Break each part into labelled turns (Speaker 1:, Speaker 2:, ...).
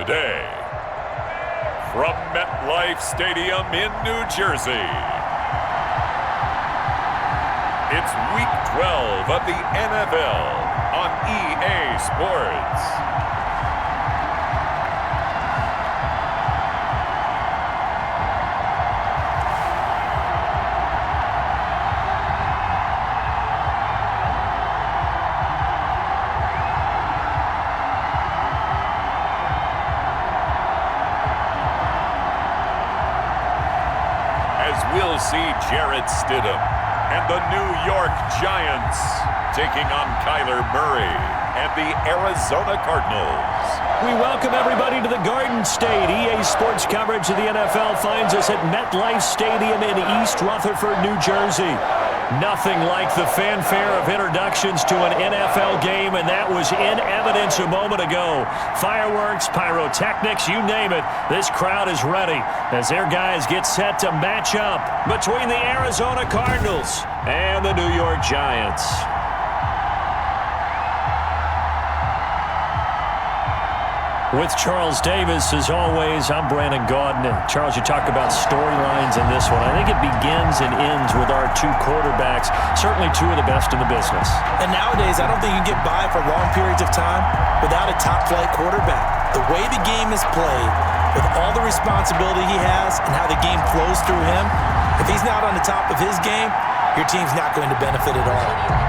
Speaker 1: day. From MetLife Stadium in New Jersey, it's Week 12 of the NFL on EA Sports. We'll see Jarrett Stidham and the New York Giants taking on Kyler Murray and the Arizona Cardinals.
Speaker 2: We welcome everybody to the Garden State. EA Sports coverage of the NFL finds us at MetLife Stadium in East Rutherford, New Jersey. Nothing like the fanfare of introductions to an NFL game, and that was in evidence a moment ago. Fireworks, pyrotechnics, you name it. This crowd is ready as their guys get set to match up between the Arizona Cardinals and the New York Giants. With Charles Davis, as always, I'm Brandon Gaudin. Charles, you talk about storylines in this one. I think it begins and ends with our two quarterbacks, certainly two of the best in the business.
Speaker 3: And nowadays, I don't think you can get by for long periods of time without a top-flight quarterback. The way the game is played, with all the responsibility he has and how the game flows through him, if he's not on the top of his game, your team's not going to benefit at all.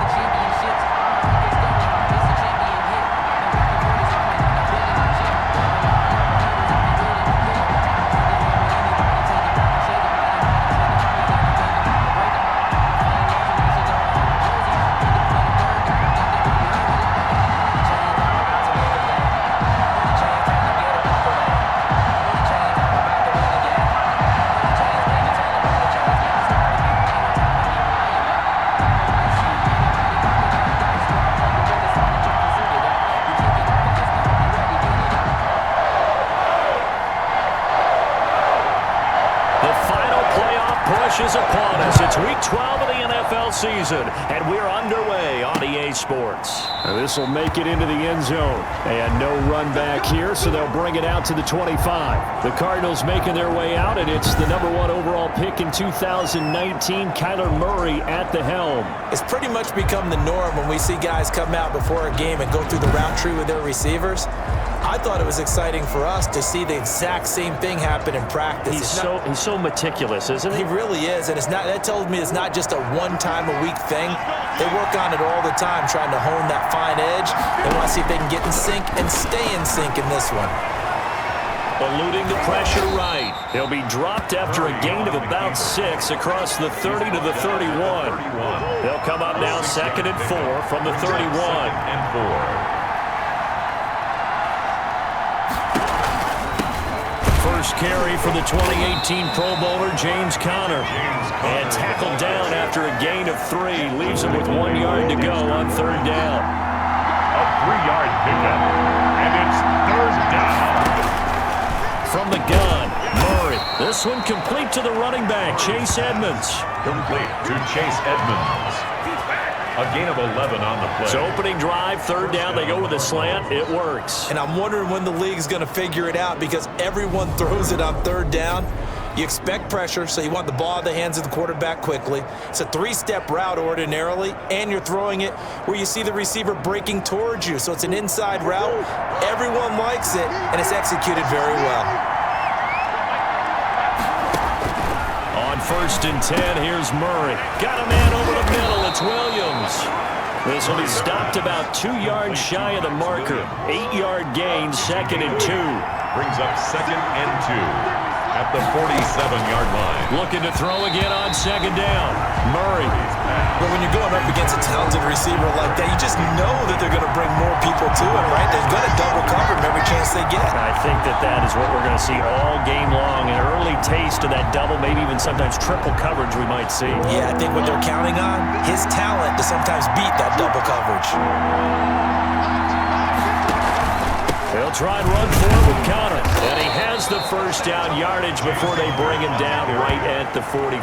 Speaker 2: Is upon us. It's Week 12 of the NFL season, and we're underway on EA Sports. This will make it into the end zone, and no run back here, so they'll bring it out to the 25. The Cardinals making their way out, and it's the #1 overall pick in 2019, Kyler Murray at the helm.
Speaker 3: It's pretty much become the norm when we see guys come out before a game and go through the route tree with their receivers. I thought it was exciting for us to see the exact same thing happen in practice.
Speaker 2: He's so meticulous, isn't he?
Speaker 3: He really is, and that tells me it's not just a one-time-a-week thing. They work on it all the time, trying to hone that fine edge. They want to see if they can get in sync and stay in sync in this one.
Speaker 2: Eluding the pressure right. He'll be dropped after a gain of about 6 across the 30 to the 31. They'll come up now 2nd and 4 from the 31. First carry for the 2018 Pro Bowler, James Conner. And tackled down after a gain of 3. Leaves him with 1 yard to go on 3rd down.
Speaker 1: A 3-yard pickup, and it's 3rd down.
Speaker 2: From the gun, Murray. This one complete to the running back, Chase Edmonds.
Speaker 1: Complete to Chase Edmonds. A gain of 11 on the play.
Speaker 2: So opening drive, 3rd down, they go with a slant. It works.
Speaker 3: And I'm wondering when the league's going to figure it out because everyone throws it on 3rd down. You expect pressure, so you want the ball in the hands of the quarterback quickly. It's a 3-step route ordinarily, and you're throwing it where you see the receiver breaking towards you. So it's an inside route. Everyone likes it, and it's executed very well.
Speaker 2: On 1st and 10, here's Murray. Got a man over the middle. It's Williams. This will be stopped about 2 yards shy of the marker. 8-yard gain, 2nd and 2.
Speaker 1: Brings up 2nd and 2 at the 47-yard line.
Speaker 2: Looking to throw again on 2nd down. Murray.
Speaker 3: But when you're going up against a talented receiver like that, you just know that they're going to bring more people to him, right? They're going to double cover him every chance they get.
Speaker 2: I think that is what we're going to see all game long. An early taste of that double, maybe even sometimes triple coverage we might see.
Speaker 3: Yeah, I think what they're counting on, his talent to sometimes beat that double coverage.
Speaker 2: They'll try and run for it with Connor. And he has the first down yardage before they bring him down right at the 45.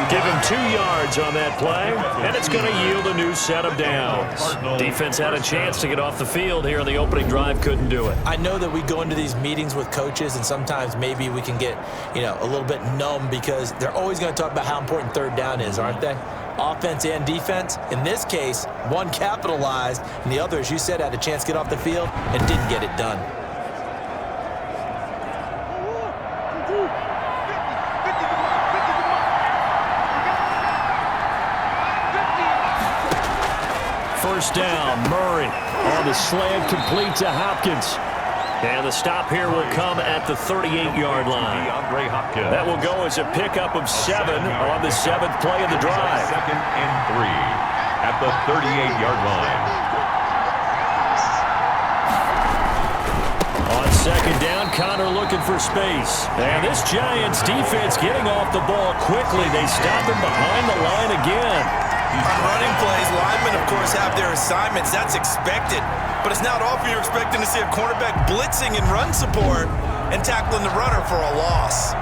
Speaker 2: Give him 2 yards on that play, and it's going to yield a new set of downs. Defense had a chance to get off the field here on the opening drive, couldn't do it.
Speaker 3: I know that we go into these meetings with coaches, and sometimes maybe we can get, a little bit numb because they're always going to talk about how important third down is, aren't they? Offense and defense. In this case, one capitalized, and the other, as you said, had a chance to get off the field and didn't get it done.
Speaker 2: First down, Murray on the slant, complete to Hopkins. And the stop here will come at the 38-yard line. That will go as a pickup of 7 on the 7th play of the drive.
Speaker 1: Second and 3 at the 38-yard line.
Speaker 2: On second down, Connor looking for space. And this Giants defense getting off the ball quickly. They stop him behind the line again.
Speaker 3: On running plays, linemen, of course, have their assignments. That's expected. But it's not often you're expecting to see a cornerback blitzing in run support and tackling the runner for a loss.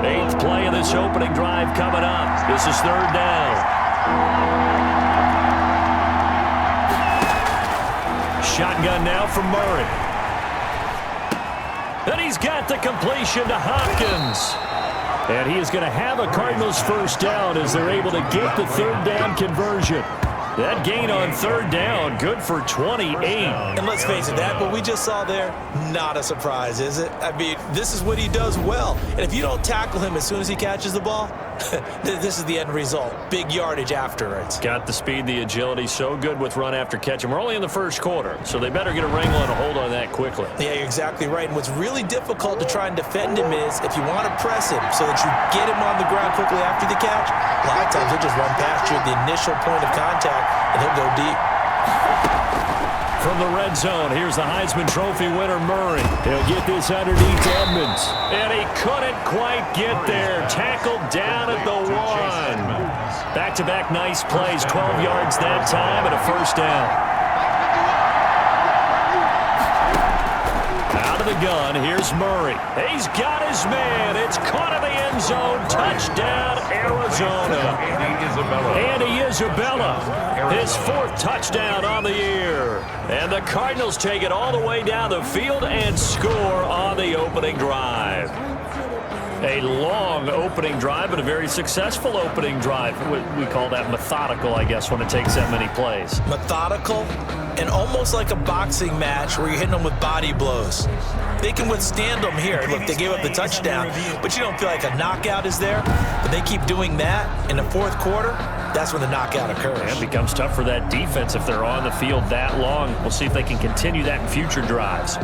Speaker 2: Eighth play of this opening drive coming up. This is third down. Shotgun now from Murray. And he's got the completion to Hopkins. And he is going to have a Cardinals first down as they're able to get the third down conversion. That gain on third down, good for 28.
Speaker 3: And let's face it, that what we just saw there, not a surprise, is it? I mean, this is what he does well. And if you don't tackle him as soon as he catches the ball, this is the end result. Big yardage afterwards.
Speaker 2: Got the speed, the agility, so good with run after catch. And we're only in the first quarter, so they better get a wrangle and a hold on that quickly.
Speaker 3: Yeah, you're exactly right. And what's really difficult to try and defend him is if you want to press him so that you get him on the ground quickly after the catch, a lot of times he'll just run past you at the initial point of contact, and he'll go deep.
Speaker 2: From the red zone, here's the Heisman Trophy winner, Murray. He'll get this underneath Edmonds. And he couldn't quite get there. Tackled down at the 1. Back-to-back nice plays, 12 yards that time and a first down. Out of the gun, here's Murray. He's got his man. It's caught in the end zone. Touchdown, Arizona. Andy Isabella, his 4th touchdown on the year. And the Cardinals take it all the way down the field and score on the opening drive. A long opening drive, but a very successful opening drive. We call that methodical, I guess, when it takes that many plays.
Speaker 3: Methodical and almost like a boxing match where you're hitting them with body blows. They can withstand them here. Look, they gave up the touchdown, but you don't feel like a knockout is there. But they keep doing that in the 4th quarter. That's when the knockout occurs.
Speaker 2: And it becomes tough for that defense if they're on the field that long. We'll see if they can continue that in future drives.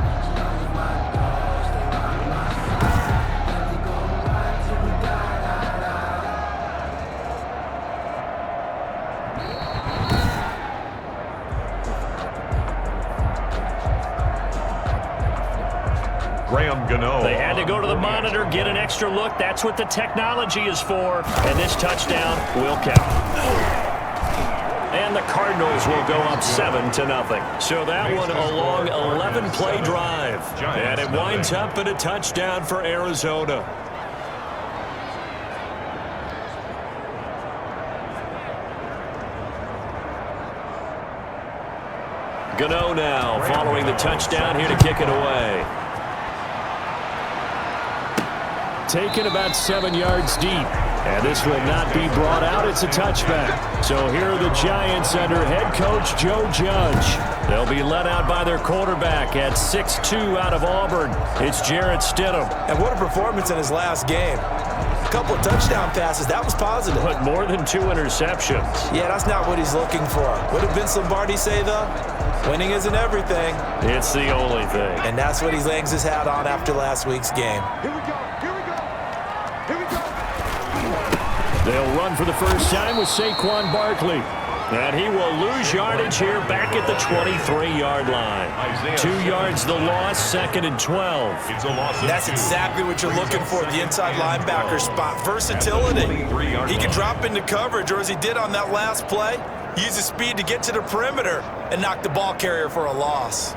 Speaker 2: They had to go to the monitor, get an extra look. That's what the technology is for. And this touchdown will count. And the Cardinals will go up 7-0. So that one a long 11-play drive. And it winds up in a touchdown for Arizona. Gano now following the touchdown here to kick it away. Taken about 7 yards deep. And this will not be brought out. It's a touchback. So here are the Giants under head coach Joe Judge. They'll be led out by their quarterback at 6'2" out of Auburn. It's Jarrett Stidham.
Speaker 3: And what a performance in his last game. A couple of touchdown passes. That was positive.
Speaker 2: But more than 2 interceptions.
Speaker 3: Yeah, that's not what he's looking for. What did Vince Lombardi say, though? Winning isn't everything.
Speaker 2: It's the only thing.
Speaker 3: And that's what he hangs his hat on after last week's game.
Speaker 4: Here we go. Here we go. Here we go.
Speaker 2: They'll run for the first time with Saquon Barkley. And he will lose yardage here back at the 23-yard line. 2 yards the loss, 2nd and 12.
Speaker 3: That's exactly what you're looking for, the inside linebacker spot. Versatility. He can drop into coverage, or as he did on that last play, use his speed to get to the perimeter and knock the ball carrier for a loss.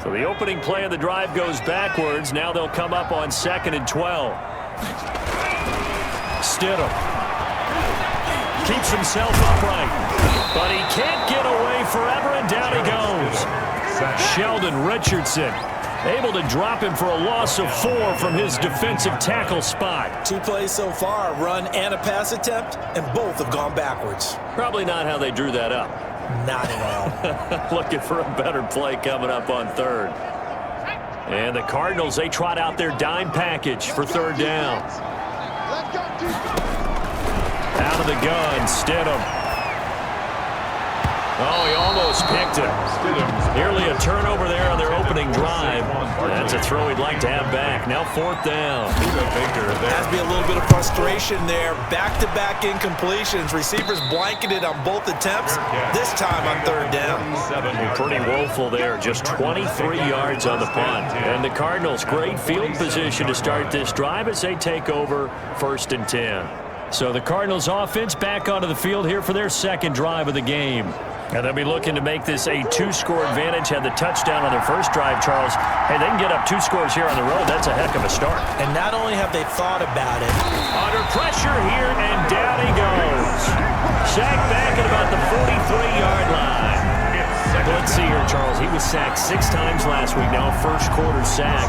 Speaker 2: So the opening play of the drive goes backwards. Now they'll come up on 2nd and 12. Stidham keeps himself upright, but he can't get away forever, and down he goes. Sheldon Richardson able to drop him for a loss of 4 from his defensive tackle spot.
Speaker 3: 2 plays so far, a run and a pass attempt, and both have gone backwards.
Speaker 2: Probably not how they drew that up.
Speaker 3: Not at all.
Speaker 2: Looking for a better play coming up on 3rd. And the Cardinals, they trot out their dime package for 3rd down. Out of the gun, Stidham. Oh, he almost picked it. Nearly a turnover there on their opening drive. That's a throw he'd like to have back. Now 4th down.
Speaker 3: Has to be a little bit of frustration there. Back-to-back incompletions. Receivers blanketed on both attempts. This time on 3rd down.
Speaker 2: Pretty woeful there. Just 23 yards on the punt. And the Cardinals, great field position to start this drive as they take over 1st and 10. So the Cardinals offense back onto the field here for their 2nd drive of the game. And they'll be looking to make this a 2-score advantage. Had the touchdown on their first drive, Charles. Hey, they can get up 2 scores here on the road. That's a heck of a start.
Speaker 3: And not only have they thought about it.
Speaker 2: Under pressure here, and down he goes. Sacked back at about the 43-yard line. Let's see here, Charles. He was sacked 6 times last week. Now a first-quarter sack.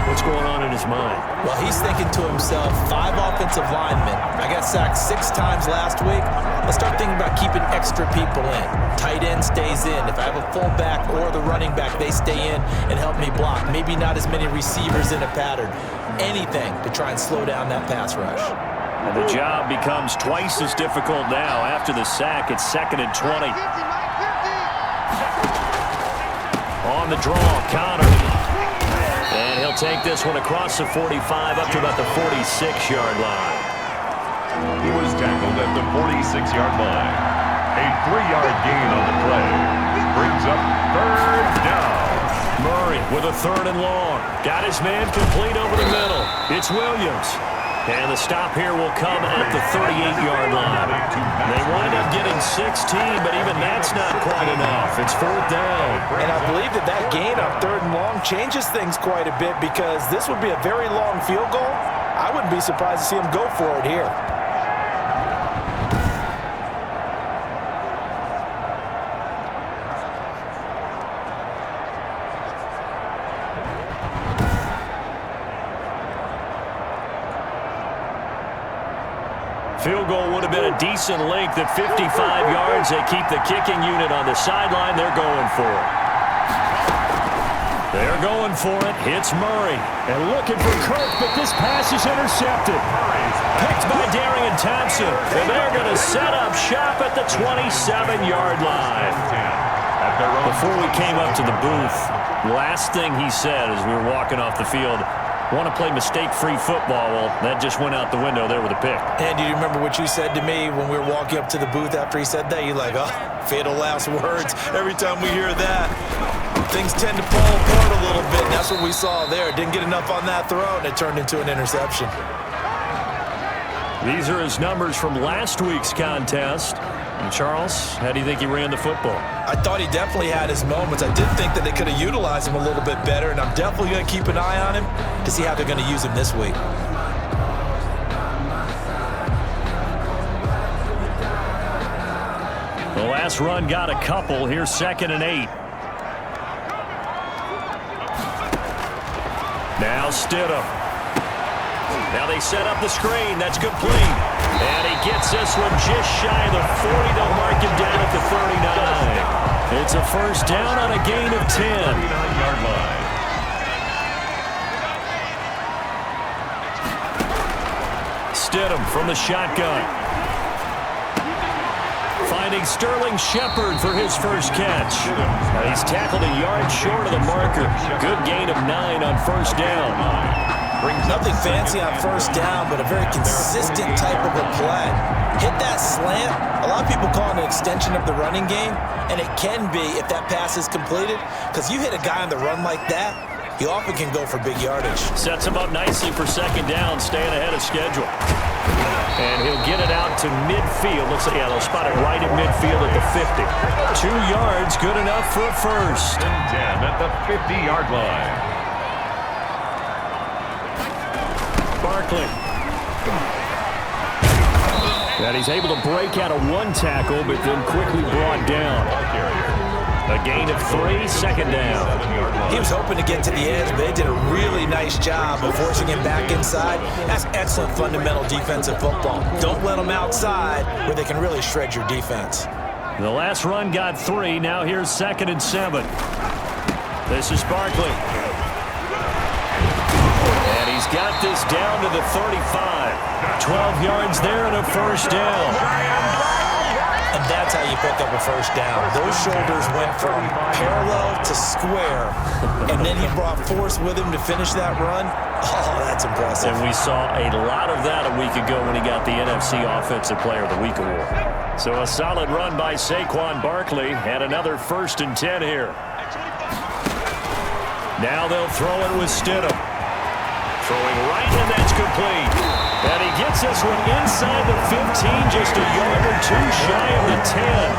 Speaker 2: What's going on in his mind?
Speaker 3: Well, he's thinking to himself, 5 offensive linemen. I got sacked 6 times last week. Let's start thinking about keeping extra people in. Tight end stays in. If I have a fullback or the running back, they stay in and help me block. Maybe not as many receivers in a pattern. Anything to try and slow down that pass rush.
Speaker 2: And the job becomes twice as difficult now. After the sack, it's 2nd and 20. On the draw, Connor. And he'll take this one across the 45 up to about the 46-yard line.
Speaker 1: He was tackled at the 46-yard line. A 3-yard gain on the play. Brings up 3rd down.
Speaker 2: Murray with a 3rd and long. Got his man complete over the middle. It's Williams. And the stop here will come at the 38-yard line. They wind up getting 16, but even that's not quite enough. It's 4th down.
Speaker 3: And I believe that gain on 3rd and long changes things quite a bit, because this would be a very long field goal. I wouldn't be surprised to see him go for it here.
Speaker 2: Field goal would have been a decent length at 55 yards. They keep the kicking unit on the sideline. They're going for it. They're going for it. Hits Murray. And looking for Kirk, but this pass is intercepted. Picked by Darian Thompson. And they're going to set up shop at the 27-yard line. Before we came up to the booth, last thing he said as we were walking off the field, want to play mistake-free football. Well, that just went out the window there with a pick.
Speaker 3: And do you remember what you said to me when we were walking up to the booth after he said that? You're like, oh, fatal last words. Every time we hear that, things tend to fall apart a little bit. And that's what we saw there. Didn't get enough on that throw, and it turned into an interception.
Speaker 2: These are his numbers from last week's contest. And Charles, how do you think he ran the football?
Speaker 3: I thought he definitely had his moments. I did think that they could have utilized him a little bit better, and I'm definitely going to keep an eye on him to see how they're going to use him this week.
Speaker 2: The last run got a couple. Here's 2nd and 8. Now Stidham. Now they set up the screen. That's complete. And he gets this one just shy of the 40. They'll mark him down at the 39. It's a 1st down on a gain of 10.
Speaker 1: 39-yard line.
Speaker 2: Stidham from the shotgun. Finding Sterling Shepard for his first catch. He's tackled a yard short of the marker. Good gain of 9 on 1st down.
Speaker 3: Nothing fancy on first down, but a very consistent type of a play. Hit that slant. A lot of people call it an extension of the running game, and it can be if that pass is completed, because you hit a guy on the run like that, he often can go for big yardage.
Speaker 2: Sets him up nicely for second down, staying ahead of schedule. And he'll get it out to midfield. Looks like, yeah, they'll spot it right at midfield at the 50. 2 yards, good enough for a first.
Speaker 1: 10 at the 50-yard line.
Speaker 2: Barkley. And he's able to break out of 1 tackle, but then quickly brought down. A gain of 3, second down.
Speaker 3: He was hoping to get to the edge, but they did a really nice job of forcing him back inside. That's excellent fundamental defensive football. Don't let them outside where they can really shred your defense.
Speaker 2: The last run got 3. Now here's 2nd and 7. This is Barkley. And he's got this down to the 35. 12 yards there and a first down.
Speaker 3: And that's how you pick up a first down. Those shoulders went from parallel to square, and then he brought force with him to finish that run. Oh, that's impressive.
Speaker 2: And we saw a lot of that a week ago when he got the NFC Offensive Player of the Week award. So a solid run by Saquon Barkley, and another 1st and 10 here. Now they'll throw it with Stidham. Throwing right, and that's complete. And he gets this one inside the 15, just a yard or 2 shy of the 10.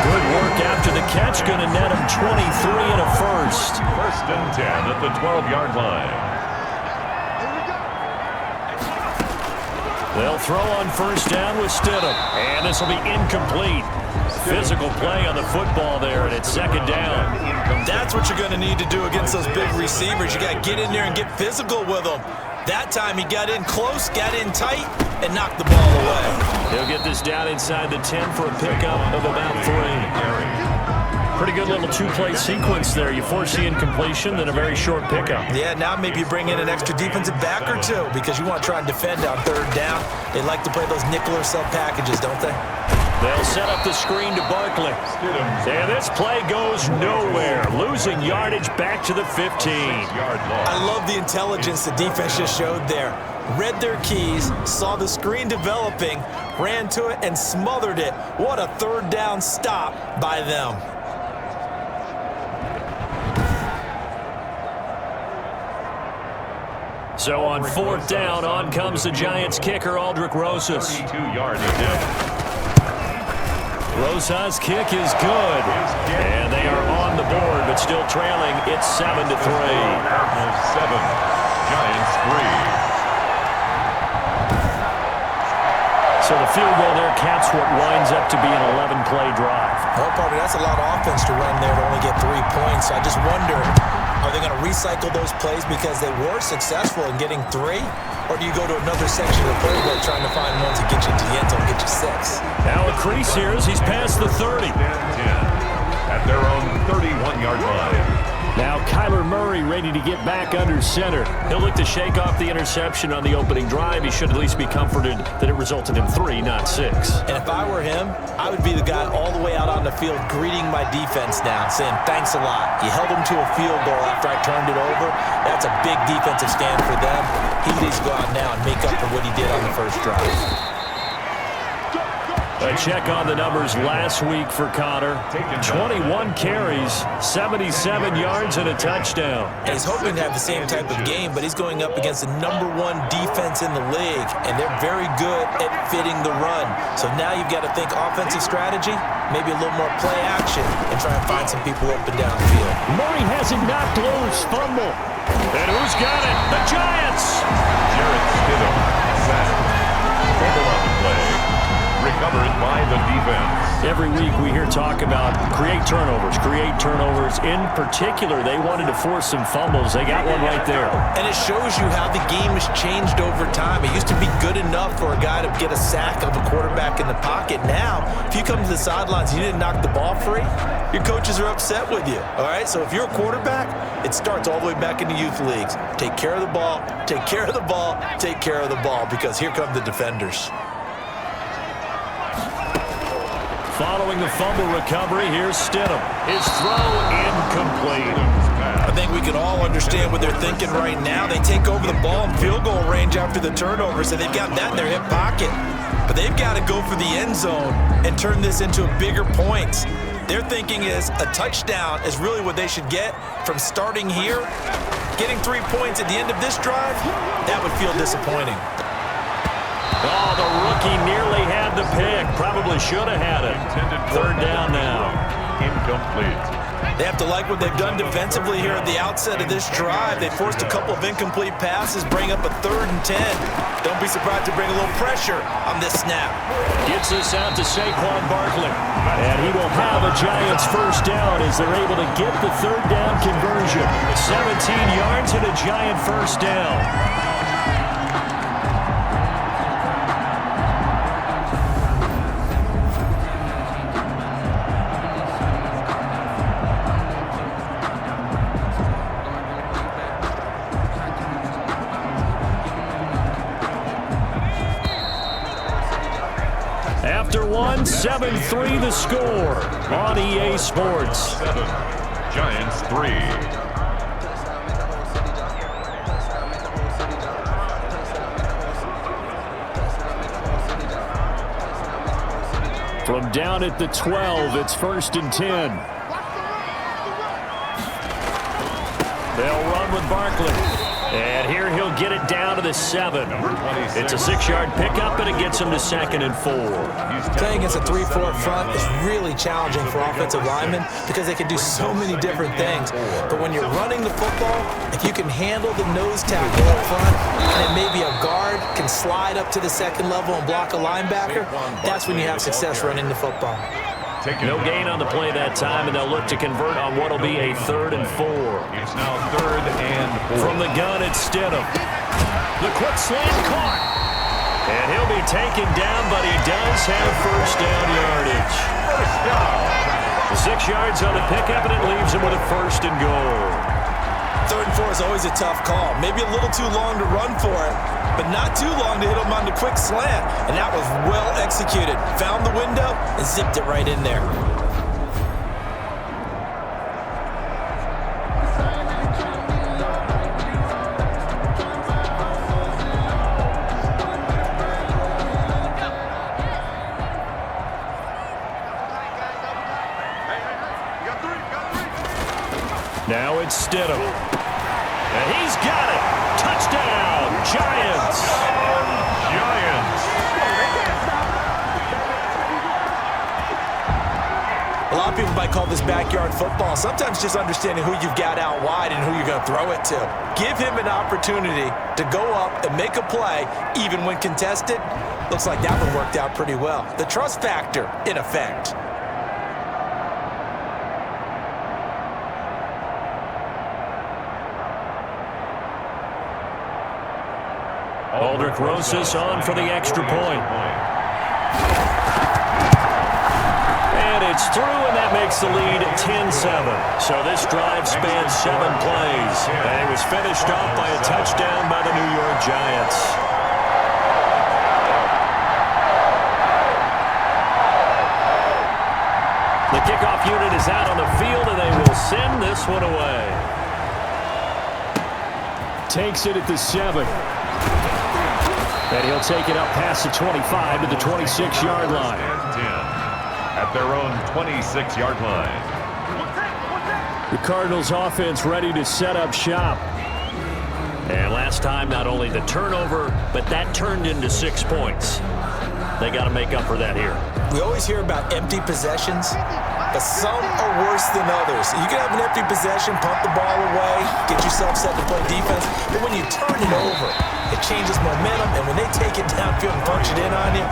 Speaker 2: Good work after the catch, going to net him 23 and a first.
Speaker 1: 1st and 10 at the 12-yard line.
Speaker 2: They'll throw on first down with Stidham. And this will be incomplete. Physical play on the football there, and it's 2nd down.
Speaker 3: That's what you're going to need to do against those big receivers. You got to get in there and get physical with them. That time he got in close, got in tight, and knocked the ball away.
Speaker 2: He'll get this down inside the 10 for a pickup of about 3. Pretty good little 2-play sequence there. You force the incompletion, then a very short pickup.
Speaker 3: Yeah, now maybe you bring in an extra defensive back or 2 because you want to try and defend on 3rd down. They like to play those nickel or sub packages, don't they?
Speaker 2: They'll set up the screen to Barkley. And this play goes nowhere. Losing yardage back to the 15.
Speaker 3: I love the intelligence the defense just showed there. Read their keys, saw the screen developing, ran to it, and smothered it. What a 3rd down stop by them.
Speaker 2: So on 4th down, on comes the Giants kicker, Aldrick Rosas.
Speaker 1: 32-yard attempt.
Speaker 2: Rosas' kick is good. And they are on the board, but still trailing. It's 7-3.
Speaker 1: Cardinals 7, Giants 3.
Speaker 2: So the field goal there caps what winds up to be an 11-play drive.
Speaker 3: Well, partner, that's a lot of offense to run there to only get 3 points. So I just wonder, are they going to recycle those plays because they were successful in getting 3? Or do you go to another section of the playbook trying to find ones that get you into the end zone and get you 6?
Speaker 2: Now a crease here as he's past the 30.
Speaker 1: 10 at their own 31-yard line.
Speaker 2: Now Kyler Murray ready to get back under center. He'll look to shake off the interception on the opening drive. He should at least be comforted that it resulted in 3, not 6.
Speaker 3: And if I were him, I would be the guy all the way out on the field greeting my defense now, saying thanks a lot. You held him to a field goal after I turned it over. That's a big defensive stand for them. He needs to go out now and make up for what he did on the first drive.
Speaker 2: A check on the numbers last week for Connor. 21 carries, 77 yards, and a touchdown.
Speaker 3: And he's hoping to have the same type of game, but he's going up against the #1 defense in the league, and they're very good at fitting the run. So now you've got to think offensive strategy, maybe a little more play action, and try and find some people up and down the field.
Speaker 2: Murray has it knocked loose. Fumble. And who's got it? The Giants.
Speaker 1: Jarrett Stidham sacked. Fumble on the play. Recovered by the defense.
Speaker 2: Every week we hear talk about create turnovers. In particular, they wanted to force some fumbles. They got one right there.
Speaker 3: And it shows you how the game has changed over time. It used to be good enough for a guy to get a sack of a quarterback in the pocket. Now, if you come to the sidelines and you didn't knock the ball free, your coaches are upset with you. All right? So if you're a quarterback, it starts all the way back in the youth leagues. Take care of the ball, take care of the ball, take care of the ball, because here come the defenders.
Speaker 2: Following the fumble recovery, here's Stidham. His throw incomplete.
Speaker 3: I think we can all understand what they're thinking right now. They take over the ball in field goal range after the turnover, so they've got that in their hip pocket. But they've got to go for the end zone and turn this into bigger points. Their thinking is a touchdown is really what they should get from starting here. Getting 3 points at the end of this drive, that would feel disappointing.
Speaker 2: Oh, the rookie nearly had the pick. Probably should have had it. Third down now.
Speaker 1: Incomplete.
Speaker 3: They have to like what they've done defensively here at the outset of this drive. They forced a couple of incomplete passes, bring up a 3rd and 10. Don't be surprised to bring a little pressure on this snap.
Speaker 2: Gets this out to Saquon Barkley. And he will have a Giants first down as they're able to get the 3rd down conversion. 17 yards and a Giant first down. After 7-3 the score on EA Sports.
Speaker 1: 7, Giants 3.
Speaker 2: From down at the 12, it's 1st and 10. They'll run with Barkley. And here he'll get it down to the 7. It's a 6-yard pickup, and it gets him to 2nd and 4.
Speaker 3: Playing against a 3-4 front is really challenging for offensive linemen because they can do so many different things. But when you're running the football, if you can handle the nose tackle up front, and then maybe a guard can slide up to the 2nd level and block a linebacker, that's when you have success running the football.
Speaker 2: No gain on the play that time, and they'll look to convert on what will be a 3rd and 4.
Speaker 1: It's now 3rd and 4.
Speaker 2: From the gun, it's Stidham. The quick slant caught. And he'll be taken down, but he does have first down yardage. 6 yards on the pickup, and it leaves him with a 1st and goal.
Speaker 3: 3rd and 4 is always a tough call. Maybe a little too long to run for it, but not too long to hit him on the quick slant. And that was well executed. Found the window and zipped it right in there.
Speaker 2: Now it's Stidham. And he's got it. Touchdown, Giants.
Speaker 1: Giants.
Speaker 3: A lot of people might call this backyard football. Sometimes just understanding who you've got out wide and who you're going to throw it to. Give him an opportunity to go up and make a play, even when contested. Looks like that one worked out pretty well. The trust factor, in effect.
Speaker 2: Aldrich Rosas on for the extra point. And it's through, and that makes the lead 10-7. So this drive spans 7 plays. And it was finished off by a touchdown by the New York Giants. The kickoff unit is out on the field, and they will send this one away. Takes it at the 7. And he'll take it up past the 25 to the 26-yard line.
Speaker 1: At their own 26-yard line.
Speaker 2: The Cardinals offense ready to set up shop. And last time, not only the turnover, but that turned into 6 points. They got to make up for that here.
Speaker 3: We always hear about empty possessions, but some are worse than others. You can have an empty possession, pump the ball away, get yourself set to play defense, but when you turn it over, it changes momentum, and when they take it downfield and punch it in on you,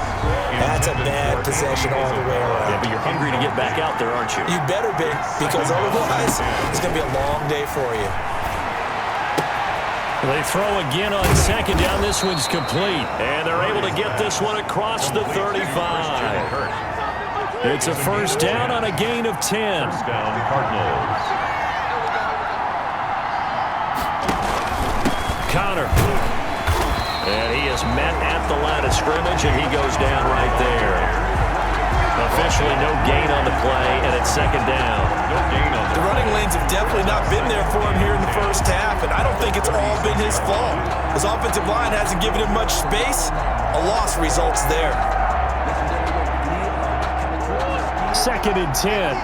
Speaker 3: that's a bad possession all the way around.
Speaker 2: Yeah, but you're hungry to get back out there, aren't you?
Speaker 3: You better be, because otherwise, it's going to be a long day for you.
Speaker 2: They throw again on 2nd down. This one's complete, and they're able to get this one across the 35. It's a first down on a gain of 10.
Speaker 1: First down, Cardinals.
Speaker 2: Connor. And he is met at the line of scrimmage, and he goes down right there. The Officially no gain on the play, and it's second down.
Speaker 1: No gain on
Speaker 3: The running lanes have definitely not been there for him here in the first half, and I don't think it's all been his fault. His offensive line hasn't given him much space. A loss results there.
Speaker 2: 2nd and 10.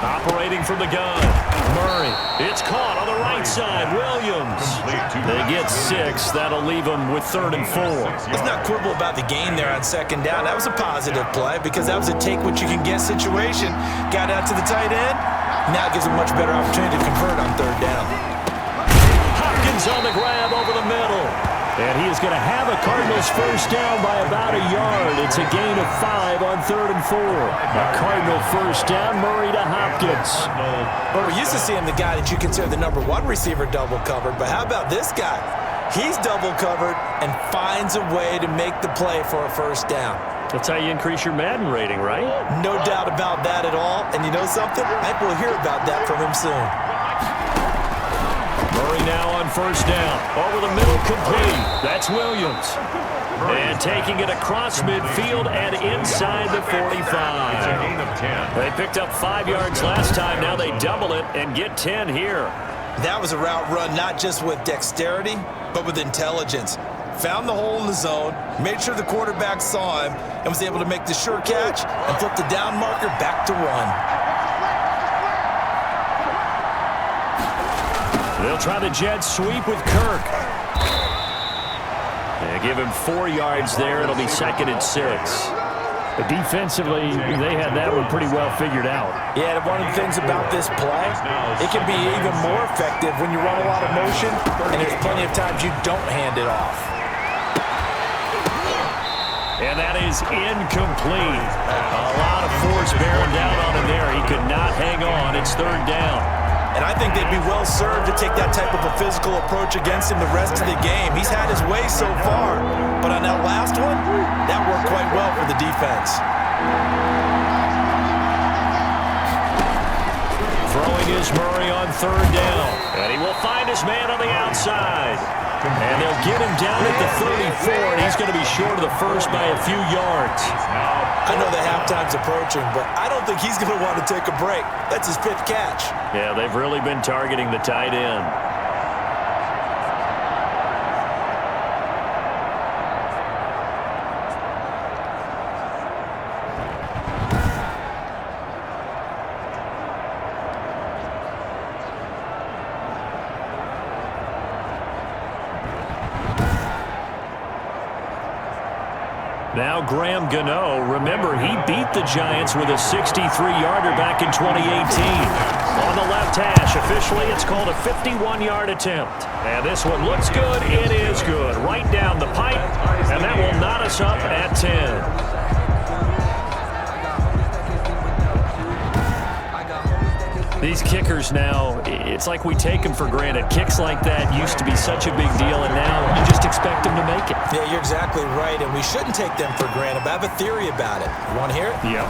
Speaker 2: Operating from the gun. Murray. It's caught on the right side. Williams. They get 6. That'll leave them with 3rd and 4.
Speaker 3: Let's not quibble about the gain there on second down. That was a positive play because that was a take-what-you-can-get situation. Got out to the tight end. Now it gives him much better opportunity to convert on 3rd down.
Speaker 2: Hopkins on the grab over the middle. And he is going to have a Cardinals first down by about a yard. It's a gain of 5 on 3rd and 4. A Cardinal first down, Murray to Hopkins.
Speaker 3: Well, we're used to seeing the guy that you consider the number 1 receiver double covered, but how about this guy? He's double covered and finds a way to make the play for a first down.
Speaker 2: That's how you increase your Madden rating, right?
Speaker 3: No doubt about that at all. And you know something? I think we'll hear about that from him soon.
Speaker 2: Murray now on first down. Over the middle, complete. That's Williams. And taking it across midfield and inside the 45.
Speaker 1: It's a gain of 10.
Speaker 2: They picked up 5 yards last time. Now they double it and get 10 here.
Speaker 3: That was a route run not just with dexterity, but with intelligence. Found the hole in the zone, made sure the quarterback saw him, and was able to make the sure catch and flip the down marker back to 1.
Speaker 2: They'll try the jet sweep with Kirk. They give him 4 yards there. It'll be 2nd and 6. But defensively, they had that one pretty well figured out.
Speaker 3: Yeah, and one of the things about this play, it can be even more effective when you run a lot of motion, and there's plenty of times you don't hand it off.
Speaker 2: And that is incomplete. A lot of force bearing down on him there. He could not hang on. It's 3rd down.
Speaker 3: And I think they'd be well served to take that type of a physical approach against him the rest of the game. He's had his way so far, but on that last one, that worked quite well for the defense.
Speaker 2: Throwing is Murray on 3rd down. And he will find his man on the outside. And they'll get him down at the 34, and he's going to be short of the first by a few yards.
Speaker 3: I know the halftime's approaching, but I don't think he's going to want to take a break. That's his 5th catch.
Speaker 2: Yeah, they've really been targeting the tight end. Now Graham Gano, remember, he beat the Giants with a 63-yarder back in 2018. On the left hash, officially it's called a 51-yard attempt. And this one looks good. It is good. Right down the pipe, and that will knot us up at 10. These kickers now, it's like we take them for granted. Kicks like that used to be such a big deal, and now you just expect them to make it.
Speaker 3: Yeah, you're exactly right, and we shouldn't take them for granted, but I have a theory about it. You want to hear it?
Speaker 2: Yep.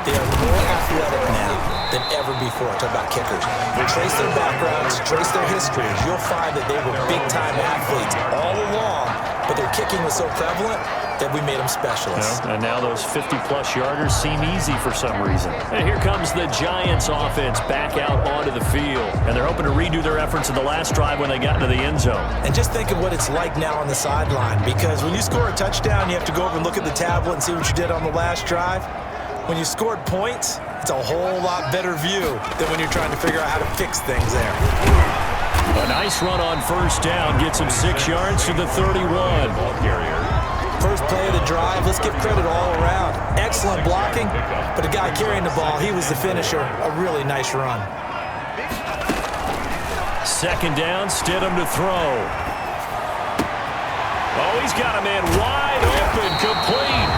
Speaker 3: They are more athletic now than ever before. Talk about kickers. Trace their backgrounds, trace their histories. You'll find that they were big-time athletes all along, but their kicking was so prevalent that we made them specialists.
Speaker 2: And now those 50-plus yarders seem easy for some reason. And here comes the Giants offense back out onto the field. And they're hoping to redo their efforts in the last drive when they got into the end zone.
Speaker 3: And just think of what it's like now on the sideline, because when you score a touchdown, you have to go over and look at the tablet and see what you did on the last drive. When you scored points, it's a whole lot better view than when you're trying to figure out how to fix things there.
Speaker 2: A nice run on first down gets him 6 yards to the 31.
Speaker 1: Ball carrier.
Speaker 3: First play of the drive, let's give credit all around. Excellent blocking, but the guy carrying the ball, he was the finisher. A really nice run.
Speaker 2: 2nd down, Stidham to throw. Oh, he's got a man wide open, complete.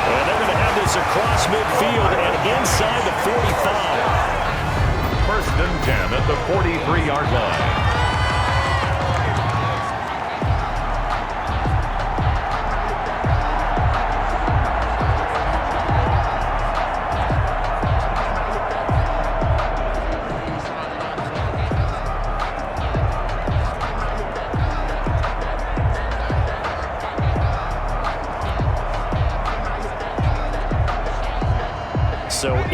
Speaker 2: And they're going to have this across midfield and inside the 45.
Speaker 1: 1st and 10 at the 43-yard line.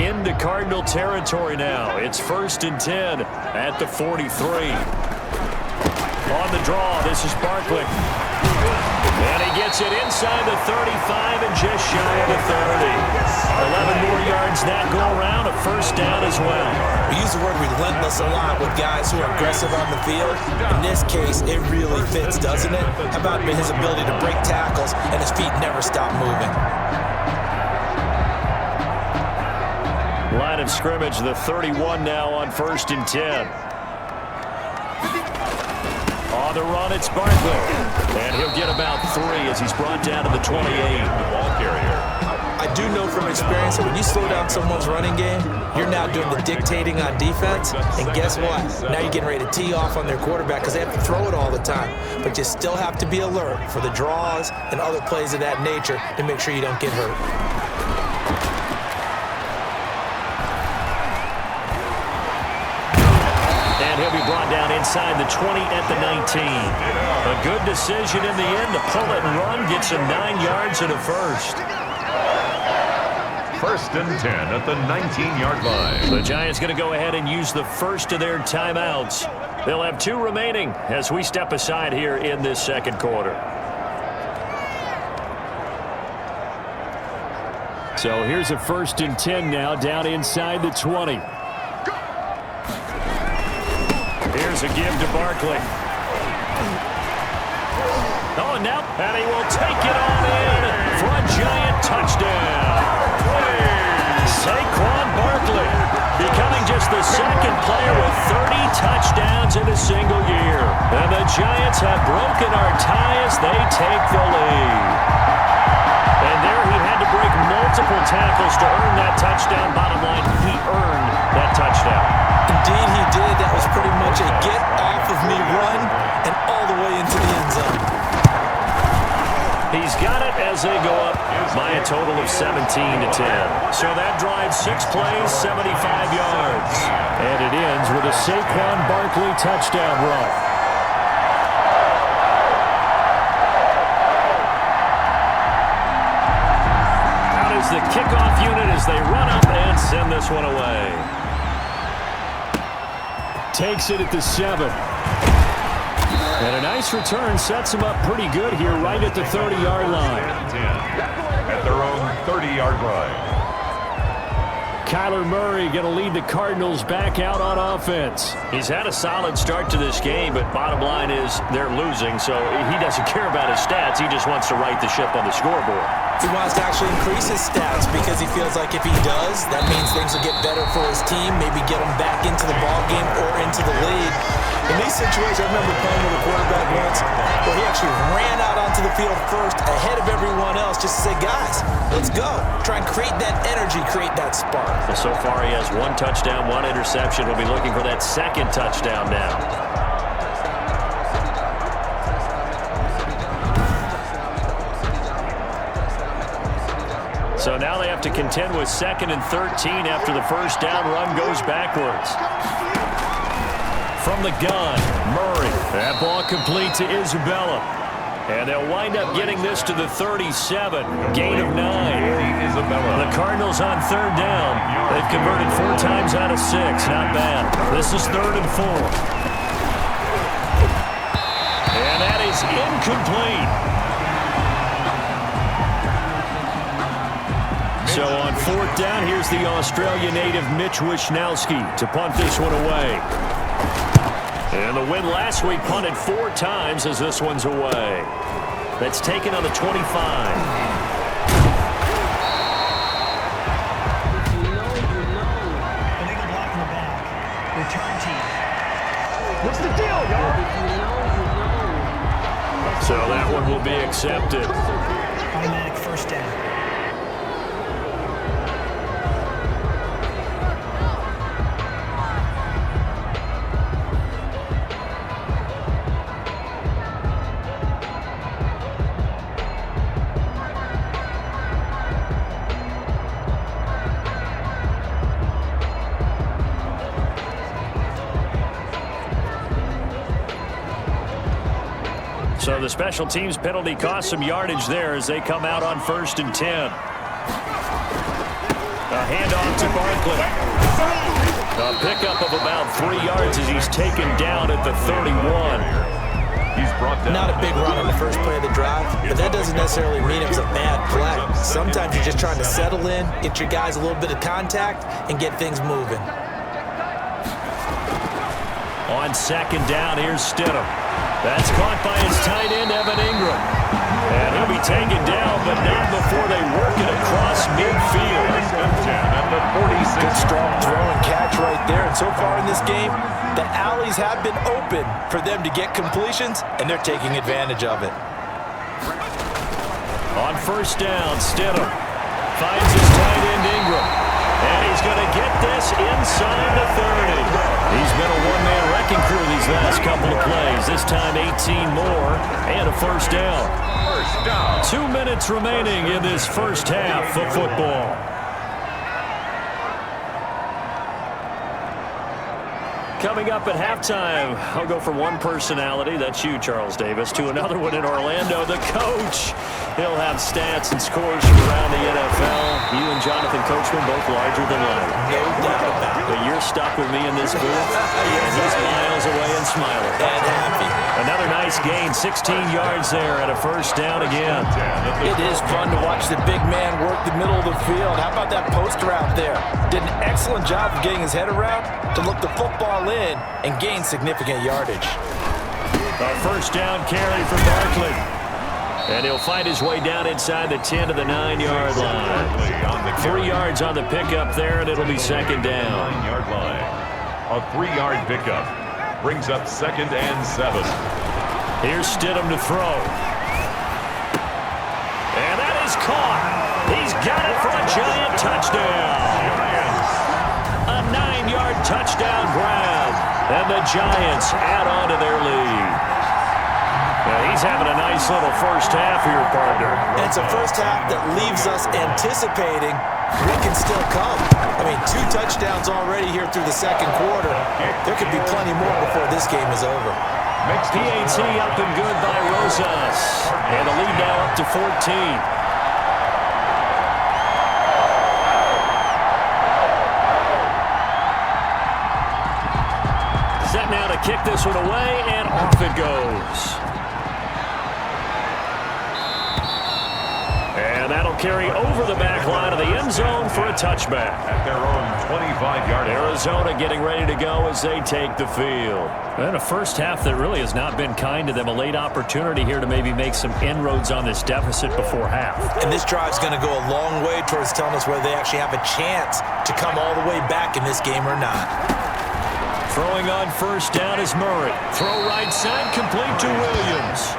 Speaker 2: into Cardinal territory now. It's 1st and 10 at the 43. On the draw, this is Barkley. And he gets it inside the 35 and just shy of the 30. 11 more yards that go around, a 1st down as well.
Speaker 3: We use the word relentless a lot with guys who are aggressive on the field. In this case, it really fits, doesn't it? How about his ability to break tackles and his feet never stop moving?
Speaker 2: Line of scrimmage, the 31 now on 1st and 10. On the run, it's Barkley. And he'll get about 3 as he's brought down to the 28.
Speaker 1: The ball carrier.
Speaker 3: I do know from experience that when you slow down someone's running game, you're now doing the dictating on defense. And guess what? Now you're getting ready to tee off on their quarterback because they have to throw it all the time. But you still have to be alert for the draws and other plays of that nature to make sure you don't get hurt.
Speaker 2: He'll be brought down inside the 20 at the 19. A good decision in the end to pull it and run. Gets him 9 yards and a 1st.
Speaker 1: 1st and 10 at the 19-yard line.
Speaker 2: The Giants going to go ahead and use the first of their timeouts. They'll have 2 remaining as we step aside here in this 2nd quarter. So here's a 1st and 10 now down inside the 20. Here's a give to Barkley. Oh, now, and he will take it on in for a Giant touchdown. Saquon Barkley becoming just the 2nd player with 30 touchdowns in a single year. And the Giants have broken our tie as they take the lead. And there he had to break multiple tackles to earn that touchdown. Bottom line, he earned that touchdown.
Speaker 3: Indeed, he did. That was pretty much a get-off-of-me run and all the way into the end zone.
Speaker 2: He's got it as they go up by a total of 17-10. So that drives 6 plays, 75 yards. And it ends with a Saquon Barkley touchdown run. Out is the kickoff unit as they run up and send this one away. Takes it at the 7. And a nice return sets him up pretty good here right at the 30-yard line.
Speaker 1: At their own 30-yard line.
Speaker 2: Kyler Murray going to lead the Cardinals back out on offense. He's had a solid start to this game, but bottom line is they're losing, so he doesn't care about his stats. He just wants to right the ship on the scoreboard.
Speaker 3: He wants to actually increase his stats because he feels like if he does, that means things will get better for his team, maybe get him back into the ball game or into the lead. In these situations, I remember playing with a quarterback once where he actually ran out onto the field first ahead of everyone else just to say, guys, let's go. Try and create that energy, create that spark.
Speaker 2: So far, he has 1 touchdown, 1 interception. He'll be looking for that 2nd touchdown now. So now they have to contend with 2nd and 13 after the 1st down run goes backwards. From the gun, Murray. That ball complete to Isabella. And they'll wind up getting this to the 37. Gain of 9. The Cardinals on 3rd down. They've converted 4 times out of 6. Not bad. This is 3rd and 4. And that is incomplete. So on 4th down, here's the Australia native Mitch Wishnowsky to punt this one away. And the win last week punted 4 times as this one's away. That's taken on the 25.
Speaker 4: Illegal block in the back. Return team. What's the deal, y'all?
Speaker 2: So that one will be accepted.
Speaker 4: Automatic 1st down.
Speaker 2: So the special teams penalty cost some yardage there as they come out on 1st and 10. A handoff to Barkley. A pickup of about 3 yards as he's taken down at the 31.
Speaker 1: He's brought down.
Speaker 3: Not a big run on the first play of the drive, but that doesn't necessarily mean it was a bad play. Sometimes you're just trying to settle in, get your guys a little bit of contact, and get things moving.
Speaker 2: On second down, here's Stidham. That's caught by his tight end, Evan Ingram. And he'll be taken down, but not before they work it across midfield.
Speaker 3: Good strong throw and catch right there. And so far in this game, the alleys have been open for them to get completions, and they're taking advantage of it.
Speaker 2: On first down, Stidham finds his tight end, Ingram. And he's going to get this inside the 30. He's been a one-man wrecking crew these last couple of plays. This time 18 more and a first down. 2 minutes remaining in this first half of football. Coming up at halftime, I'll go from one personality, that's you, Charles Davis, to another one in Orlando, the coach. He'll have stats and scores from around the NFL. You and Jonathan Coachman both larger than life.
Speaker 3: No doubt about it.
Speaker 2: But you're stuck with me in this booth, and he's miles away and smiling.
Speaker 3: And happy.
Speaker 2: Another nice gain, 16 yards there at a first down again.
Speaker 3: It is fun to watch the big man work the middle of the field. How about that post route there? Did an excellent job of getting his head around to look the football in and gain significant yardage.
Speaker 2: A first down carry for Barkley. And he'll find his way down inside the 10 to the 9-yard line. 3 yards on the pickup there, and it'll be second down.
Speaker 1: 9-yard line. A 3-yard pickup brings up 2nd and 7.
Speaker 2: Here's Stidham to throw. And that is caught. He's got it for a Giant touchdown. A 9-yard touchdown grab. And the Giants add on to their lead. Now he's having a nice little first half here, partner.
Speaker 3: And it's a first half that leaves us anticipating what can still come. I mean, 2 touchdowns already here through the second quarter. There could be plenty more before this game is over.
Speaker 2: PAT up and good by Rosas. And the lead now up to 14. Set now to kick this one away, and off it goes. And that'll carry over the back line of the end zone for a touchback.
Speaker 1: At their own 25-yard line.
Speaker 2: Arizona getting ready to go as they take the field. And a first half that really has not been kind to them. A late opportunity here to maybe make some inroads on this deficit before half.
Speaker 3: And this drive's going to go a long way towards telling us whether they actually have a chance to come all the way back in this game or not.
Speaker 2: Throwing on first down is Murray. Throw right side, complete to Williams.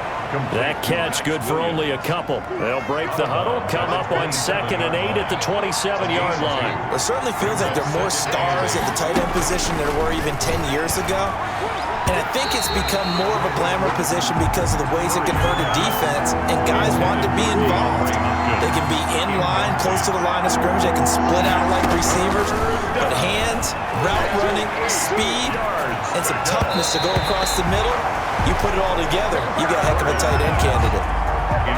Speaker 2: That catch good for only a couple. They'll break the huddle, come up on 2nd and 8 at the 27-yard line.
Speaker 3: It certainly feels like there are more stars at the tight end position than there were even 10 years ago. And I think it's become more of a glamour position because of the ways it can hurt a defense, and guys want to be involved. They can be in line, close to the line of scrimmage. They can split out like receivers. But hands, route running, speed, and some toughness to go across the middle, you put it all together, you got a heck of a tight end candidate.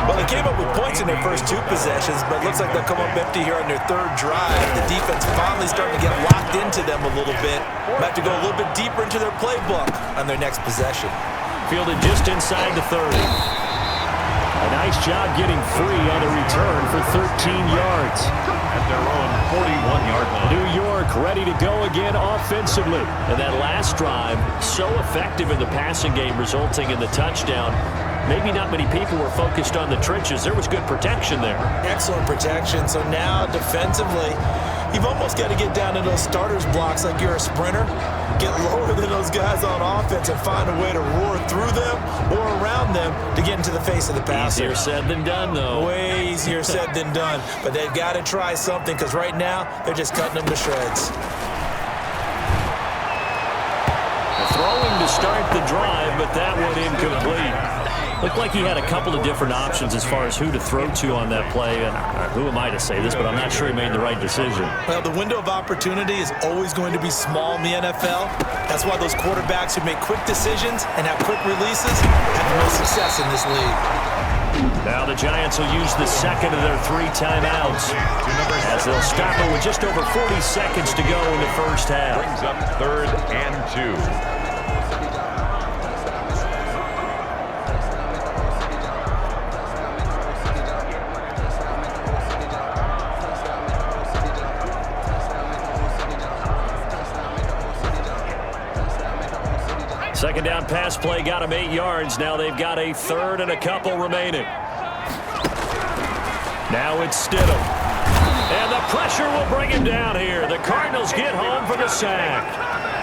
Speaker 3: Well, they came up with points in their first 2 possessions, but it looks like they'll come up empty here on their 3rd drive. The defense finally starting to get locked into them a little bit. Might have to go a little bit deeper into their playbook on their next possession.
Speaker 2: Fielded just inside the 30. A nice job getting free on the return for 13 yards.
Speaker 1: At their own 41-yard line.
Speaker 2: New York ready to go again offensively. And that last drive, so effective in the passing game, resulting in the touchdown. Maybe not many people were focused on the trenches. There was good protection there.
Speaker 3: Excellent protection. So now defensively, you've almost got to get down to those starters blocks like you're a sprinter. Get lower than those guys on offense and find a way to roar through them or around them to get into the face of the passer.
Speaker 2: Easier said than done, though.
Speaker 3: Way easier said than done. But they've got to try something because right now they're just cutting them to shreds.
Speaker 2: Throwing to start the drive, but that one incomplete. Looked like he had a couple of different options as far as who to throw to on that play. And who am I to say this, but I'm not sure he made the right decision.
Speaker 3: Well, the window of opportunity is always going to be small in the NFL. That's why those quarterbacks who make quick decisions and have quick releases have the most success in this league.
Speaker 2: Now the Giants will use the second of their 3 timeouts, as they'll stop it with just over 40 seconds to go in the first half.
Speaker 1: Brings up 3rd and 2.
Speaker 2: Second down pass play got him 8 yards. Now they've got a 3rd and a couple remaining. Now it's Stidham. And the pressure will bring him down here. The Cardinals get home for the sack.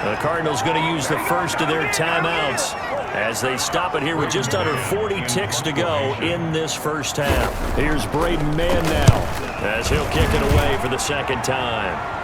Speaker 2: The Cardinals going to use the first of their timeouts as they stop it here with just under 40 ticks to go in this first half. Here's Braden Mann now as he'll kick it away for the second time.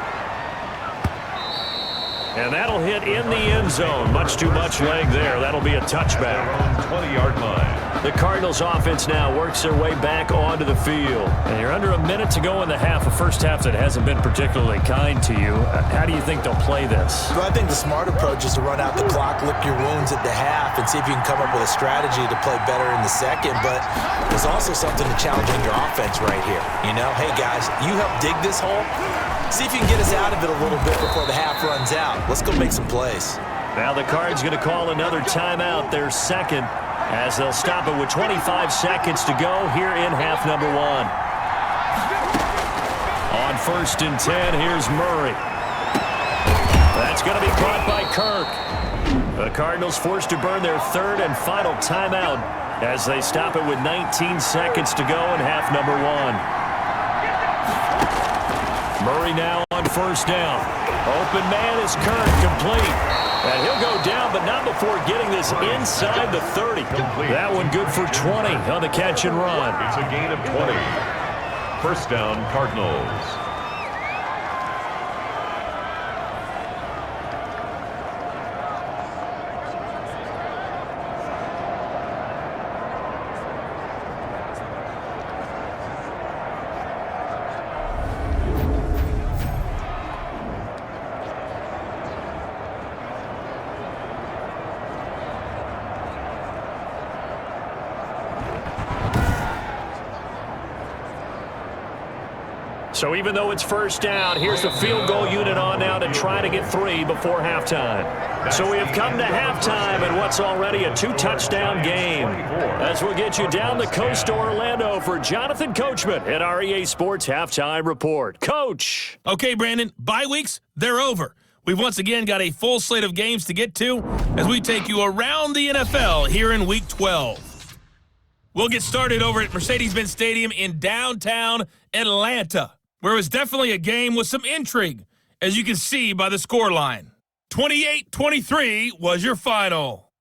Speaker 2: And that'll hit in the end zone. Much too much leg there. That'll be a touchback.
Speaker 1: 20-yard line.
Speaker 2: The Cardinals offense now works their way back onto the field. And you're under a minute to go in the half, a first half that hasn't been particularly kind to you. How do you think they'll play this?
Speaker 3: Well, I think the smart approach is to run out the clock, lick your wounds at the half, and see if you can come up with a strategy to play better in the second. But there's also something to challenging your offense right here. You know, hey, guys, you help dig this hole. See if you can get us out of it a little bit before the half runs out. Let's go make some plays.
Speaker 2: Now the Cards going to call another timeout, their second, as they'll stop it with 25 seconds to go here in half number 1. On 1st and 10, here's Murray. That's going to be caught by Kirk. The Cardinals forced to burn their 3rd and final timeout as they stop it with 19 seconds to go in half number 1. Murray now on 1st down. Open man is Kirk, complete. And he'll go down, but not before getting this inside the 30. That one good for 20 on the catch and run.
Speaker 1: It's a gain of 20. 1st down, Cardinals.
Speaker 2: So even though it's 1st down, here's the field goal unit on now to try to get 3 before halftime. So we have come to halftime in what's already a 2-touchdown game. As we'll get you down the coast to Orlando for Jonathan Coachman at our EA Sports Halftime Report. Coach!
Speaker 5: Okay, Brandon, bye weeks, they're over. We've once again got a full slate of games to get to as we take you around the NFL here in Week 12. We'll get started over at Mercedes-Benz Stadium in downtown Atlanta, where it was definitely a game with some intrigue, as you can see by the scoreline. 28-23 was your final.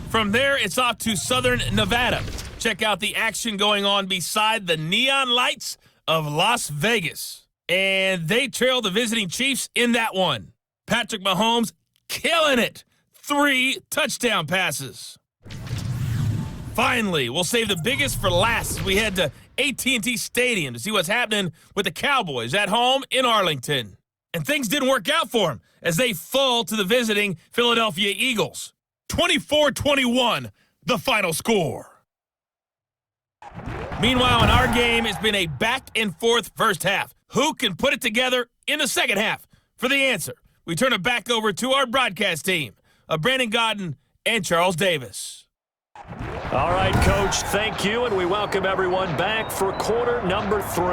Speaker 5: From there, it's off to Southern Nevada. Check out the action going on beside the neon lights of Las Vegas. And they trail the visiting Chiefs in that one. Patrick Mahomes killing it. 3 touchdown passes. Finally, we'll save the biggest for last as we head to AT&T Stadium to see what's happening with the Cowboys at home in Arlington. And things didn't work out for them as they fall to the visiting Philadelphia Eagles. 24-21, the final score. Meanwhile, in our game, it's been a back-and-forth first half. Who can put it together in the second half? For the answer, we turn it back over to our broadcast team of Brandon Godden and Charles Davis.
Speaker 2: All right, Coach, thank you, and we welcome everyone back for quarter number 3.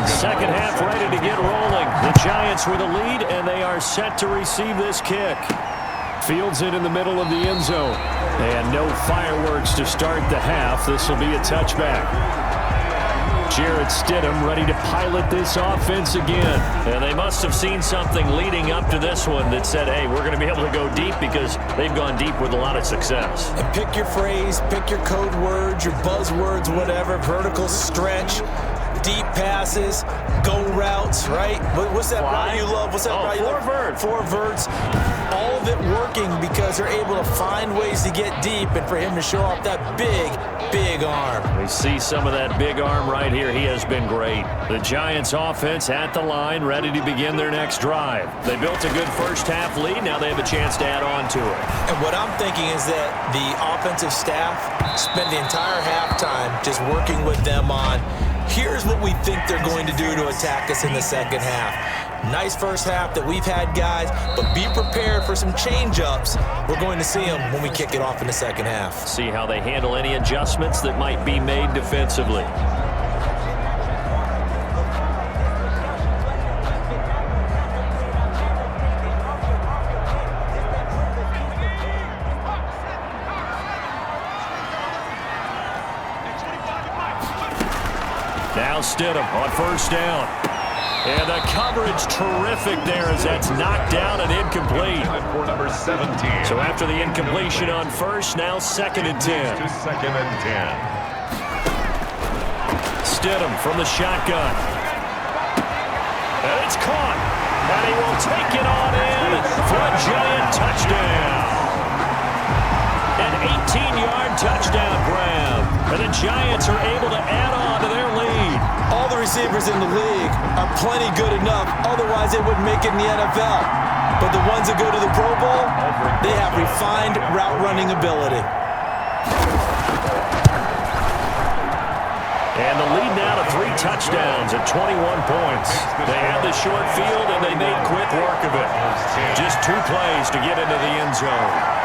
Speaker 2: Second half ready to get rolling. The Giants with a lead, and they are set to receive this kick. Fields it in the middle of the end zone. And no fireworks to start the half. This will be a touchback. Jarrett Stidham ready to pilot this offense again. And they must have seen something leading up to this one that said, hey, we're going to be able to go deep because they've gone deep with a lot of success.
Speaker 3: And pick your phrase, pick your code words, your buzzwords, whatever, vertical stretch. deep passes, go routes, right? What's that route you love? What's that route you love? Four verts. All of it working because they're able to find ways to get deep and for him to show off that big arm.
Speaker 2: We see some of that big arm right here. He has been great. The Giants offense at the line, ready to begin their next drive. They built a good first half lead. Now they have a chance to add on to it.
Speaker 3: And what I'm thinking is that the offensive staff spent the entire halftime just working with them on, here's what we think they're going to do to attack us in the second half. Nice first half that we've had, guys, but be prepared for some change-ups. We're going to see them when we kick it off in the second half.
Speaker 2: See how they handle any adjustments that might be made defensively. Now Stidham on first down. And the coverage terrific there as that's knocked down and incomplete.
Speaker 1: For number 17.
Speaker 2: So after the incompletion on first, now 2nd and 10.
Speaker 1: To 2nd and 10.
Speaker 2: Stidham from the shotgun. And it's caught. And he will take it on in for a Giant touchdown. An 18-yard touchdown grab. And the Giants are able to add on to their lead.
Speaker 3: All the receivers in the league are plenty good enough, otherwise they wouldn't make it in the NFL. But the ones that go to the Pro Bowl, they have refined route running ability.
Speaker 2: And the lead now to 3 touchdowns at 21 points. They had the short field and they made quick work of it. Just 2 plays to get into the end zone.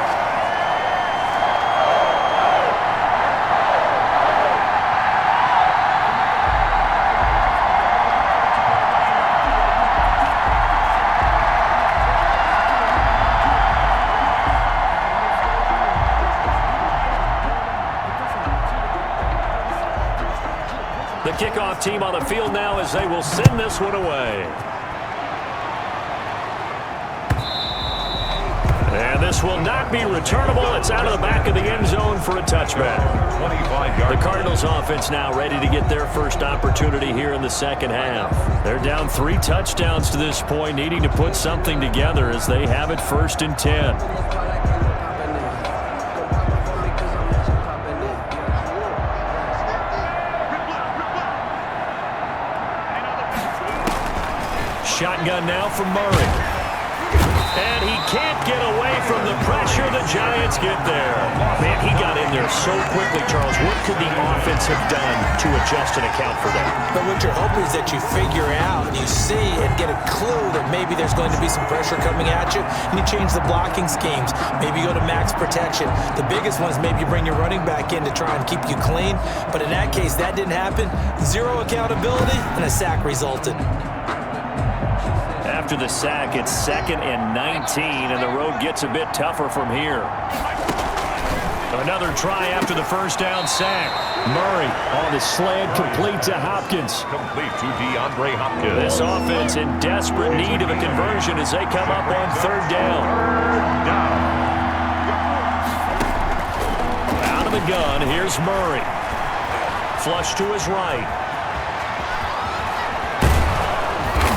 Speaker 2: The kickoff team on the field now as they will send this one away. And this will not be returnable. It's out of the back of the end zone for a touchback. The Cardinals offense now ready to get their first opportunity here in the second half. They're down 3 touchdowns to this point, needing to put something together as they have it 1st and 10. Shotgun now from Murray. And he can't get away from the pressure. The Giants get there. Man, he got in there so quickly, Charles. What could the offense have done to adjust and account for that?
Speaker 3: But what you're hoping is that you figure out and you see and get a clue that maybe there's going to be some pressure coming at you, and you change the blocking schemes. Maybe you go to max protection. The biggest one is maybe you bring your running back in to try and keep you clean. But in that case, that didn't happen. 0 accountability, and a sack resulted.
Speaker 2: After the sack, it's 2nd and 19, and the road gets a bit tougher from here. Another try after the first down sack. Murray on the slant, complete to Hopkins.
Speaker 1: Complete to DeAndre Hopkins.
Speaker 2: This offense in desperate need of a conversion as they come up on 3rd down. Out of the gun, here's Murray. Flush to his right.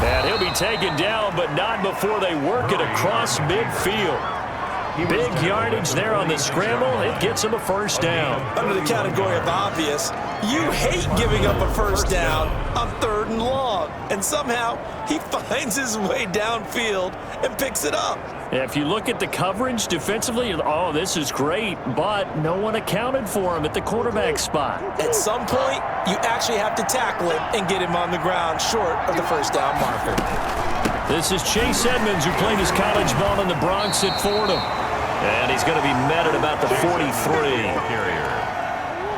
Speaker 2: And he'll be taken down, but not before they work it across midfield. Big yardage there on the scramble. It gets him a first down.
Speaker 3: Under the category of obvious, you hate giving up a first down on 3rd and long. And somehow, he finds his way downfield and picks it up.
Speaker 2: If you look at the coverage defensively, oh, this is great, but no one accounted for him at the quarterback spot.
Speaker 3: At some point, you actually have to tackle him and get him on the ground short of the first down marker.
Speaker 2: This is Chase Edmonds, who played his college ball in the Bronx at Fordham. And he's going to be met at about the 43.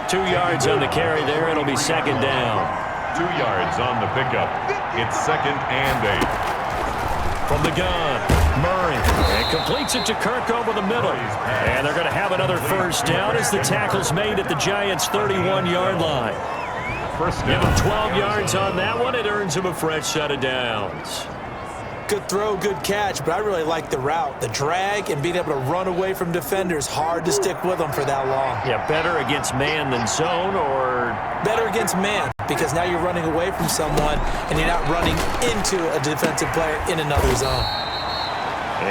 Speaker 2: 2 yards on the carry there. It'll be 2nd down.
Speaker 1: 2 yards on the pickup. It's 2nd and 8.
Speaker 2: From the gun, Murray, and completes it to Kirk over the middle. And they're going to have another first down as the tackle's made at the Giants' 31-yard line. Give him 12 yards on that one. It earns him a fresh set of downs.
Speaker 3: Good throw, good catch, but I really like the route. The drag and being able to run away from defenders, hard to stick with them for that long.
Speaker 2: Yeah, better against man than zone, or?
Speaker 3: Better against man. because now you're running away from someone and you're not running into a defensive player in another zone.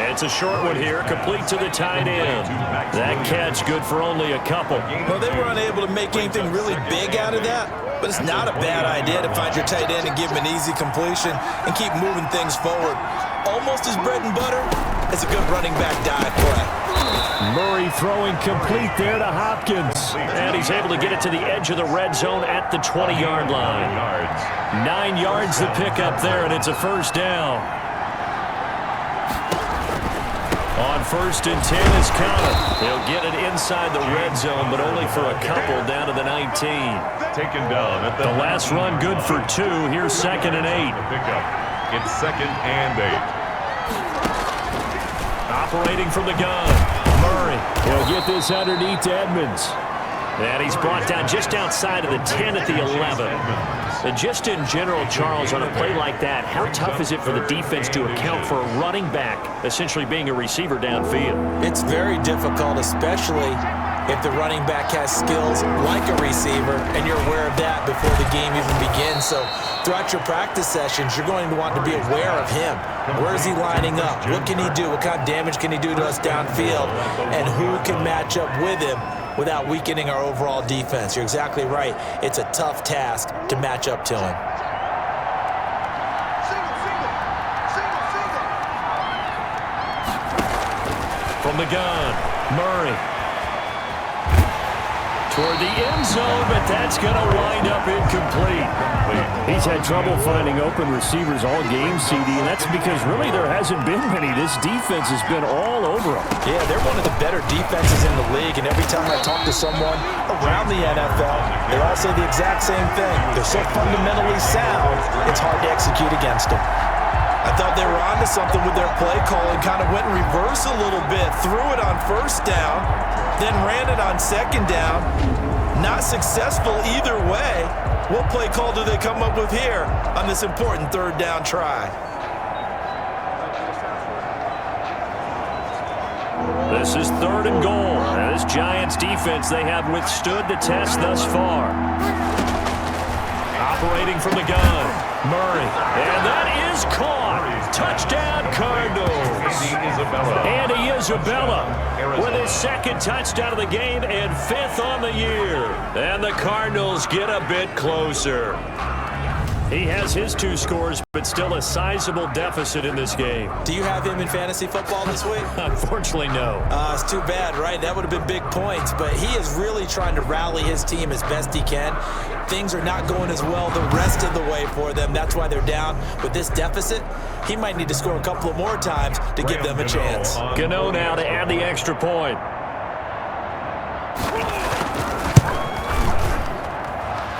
Speaker 2: It's a short one here, complete to the tight end. That catch good for only a couple.
Speaker 3: Well, they were unable to make anything really big out of that, but it's not a bad idea to find your tight end and give him an easy completion and keep moving things forward. Almost as bread and butter as a good running back dive play.
Speaker 2: Murray throwing complete there to Hopkins. And he's able to get it to the edge of the red zone at the 20-yard line. 9 yards the pickup there, and it's a first down. On 1st and 10 is Conner. He'll get it inside the red zone, but only for a couple down to the 19.
Speaker 1: Taken down at
Speaker 2: The last run good for 2. Here's 2nd and 8.
Speaker 1: pickup. It's 2nd and 8.
Speaker 2: Operating from the gun. Murray. He'll get this underneath to Edmonds. And he's brought down just outside of the 10 at the 11. And just in general, Charles, on a play like that, how tough is it for the defense to account for a running back essentially being a receiver downfield?
Speaker 3: It's very difficult, especially if the running back has skills like a receiver, and you're aware of that before the game even begins. So throughout your practice sessions, you're going to want to be aware of him. Where is he lining up? What can he do? What kind of damage can he do to us downfield? And who can match up with him without weakening our overall defense? You're exactly right. It's a tough task to match up to him.
Speaker 2: From the gun, Murray. Toward the end zone, but that's going to wind up incomplete. He's had trouble finding open receivers all game, CD, and that's because really there hasn't been many. This defense has been all over them.
Speaker 3: Yeah, they're one of the better defenses in the league, and every time I talk to someone around the NFL, they all say the exact same thing. They're so fundamentally sound, it's hard to execute against them. I thought they were onto something with their play call and kind of went in reverse a little bit. Threw it on 1st down, then ran it on 2nd down. Not successful either way. What play call do they come up with here on this important 3rd down try?
Speaker 2: This is 3rd and goal. Now, this Giants defense, they have withstood the test thus far. Operating from the gun, Murray. And that is caught. Touchdown, Cardinals. Andy Isabella with his 2nd touchdown of the game and 5th on the year. And the Cardinals get a bit closer. He has his 2 scores, but still a sizable deficit in this game.
Speaker 3: Do you have him in fantasy football this week?
Speaker 2: Unfortunately, no.
Speaker 3: It's too bad, right? That would have been big points, but he is really trying to rally his team as best he can. Things are not going as well the rest of the way for them. That's why they're down with this deficit. He might need to score a couple of more times to give them a chance.
Speaker 2: Gano now to add the extra point.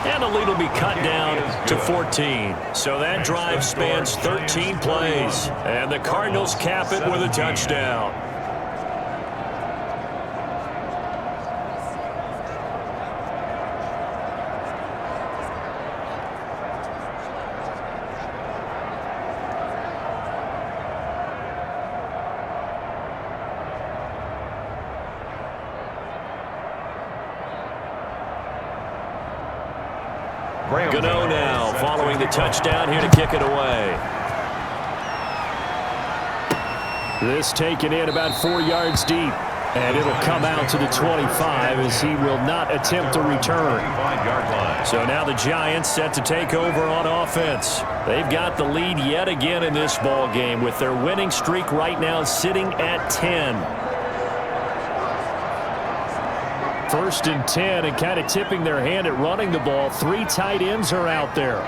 Speaker 2: And the lead will be cut down to 14. So that drive spans 13 plays. And the Cardinals cap it with a touchdown. Gano now following the touchdown here to kick it away. This taken in about 4 yards deep. And it'll come out to the 25 as he will not attempt to return. So now the Giants set to take over on offense. They've got the lead yet again in this ball game with their winning streak right now sitting at 10. 1st and 10 and kind of tipping their hand at running the ball. 3 tight ends are out there.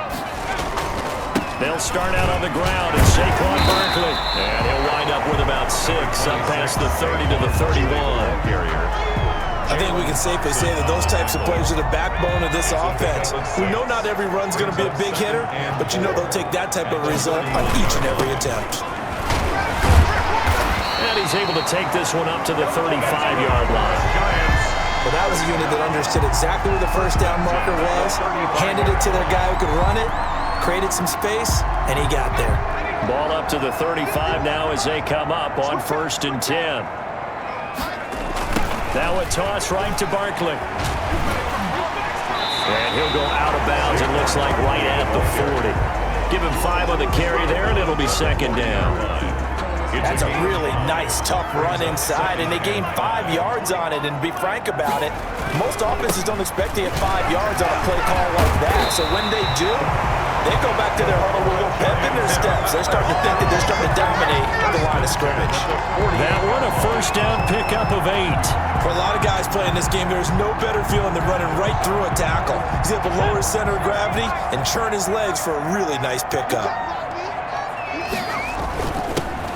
Speaker 2: They'll start out on the ground and Saquon Barkley. And he'll wind up with about 6 up past the 30 to the 31.
Speaker 3: I think we can safely say that those types of players are the backbone of this offense. We know not every run's going to be a big hitter, but you know they'll take that type of result on each and every attempt.
Speaker 2: And he's able to take this one up to the 35-yard line.
Speaker 3: Well, that was a unit that understood exactly where the 1st down marker was, handed it to their guy who could run it, created some space, and he got there.
Speaker 2: Ball up to the 35 now as they come up on 1st and 10. Now a toss right to Barkley. And he'll go out of bounds, it looks like, right at the 40. Give him 5 on the carry there, and it'll be second down.
Speaker 3: That's a really nice, tough run inside, and they gained 5 yards on it. And to be frank about it, most offenses don't expect to get 5 yards on a play call like that. So when they do, they go back to their huddle with a little pep in their steps. They're starting to think that they're starting to dominate the line of scrimmage.
Speaker 2: That one a first down pickup of 8.
Speaker 3: For a lot of guys playing this game, there's no better feeling than running right through a tackle. He's able to lower his center of gravity and churn his legs for a really nice pickup.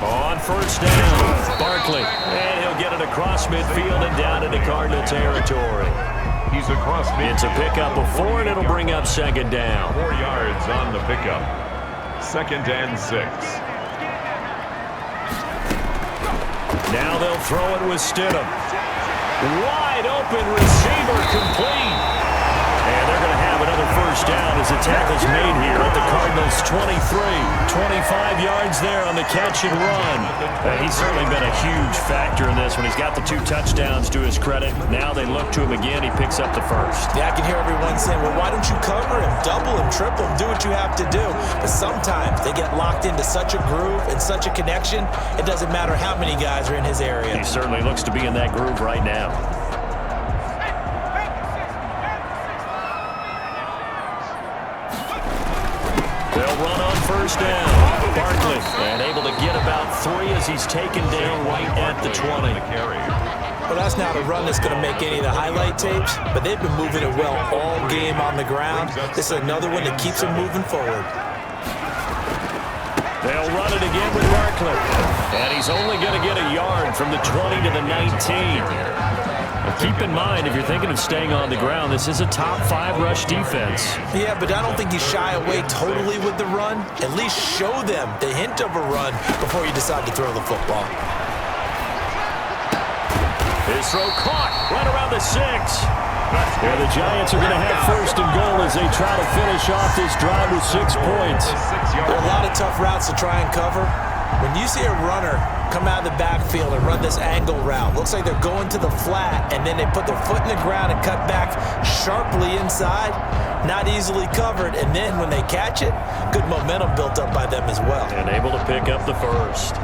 Speaker 2: On first down, Barkley. And he'll get it across midfield and down into Cardinal territory.
Speaker 1: He's across midfield.
Speaker 2: It's a pickup of 4, and it'll bring up second down.
Speaker 1: 4 yards on the pickup. 2nd and 6.
Speaker 2: Now they'll throw it with Stidham. Wide open receiver, complete. And they're going to have another first down as the tackle's made here at the Cardinals' 23. 25 yards there on the catch and run. He's certainly been a huge factor in this when he's got the 2 touchdowns to his credit. Now they look to him again. He picks up the first.
Speaker 3: Yeah, I can hear everyone saying, well, why don't you cover him, double him, triple him, do what you have to do. But sometimes they get locked into such a groove and such a connection, it doesn't matter how many guys are in his area.
Speaker 2: He certainly looks to be in that groove right now. They'll run on first down. Barkley, and able to get about 3 as he's taken down right at the 20.
Speaker 3: Well, that's not a run that's going to make any of the highlight tapes, but they've been moving it well all game on the ground. This is another one that keeps them moving forward.
Speaker 2: They'll run it again with Barkley. And he's only going to get a yard from the 20 to the 19. Well, keep in mind, if you're thinking of staying on the ground, this is a top 5 rush defense.
Speaker 3: Yeah, but I don't think you shy away totally with the run. At least show them the hint of a run before you decide to throw the football.
Speaker 2: His throw caught right around the 6. And the Giants are going to have first and goal as they try to finish off this drive with 6 points.
Speaker 3: There are a lot of tough routes to try and cover. When you see a runner come out of the backfield and run this angle route, looks like they're going to the flat, and then they put their foot in the ground and cut back sharply inside, not easily covered, and then when they catch it, good momentum built up by them as well.
Speaker 2: And able to pick up the first.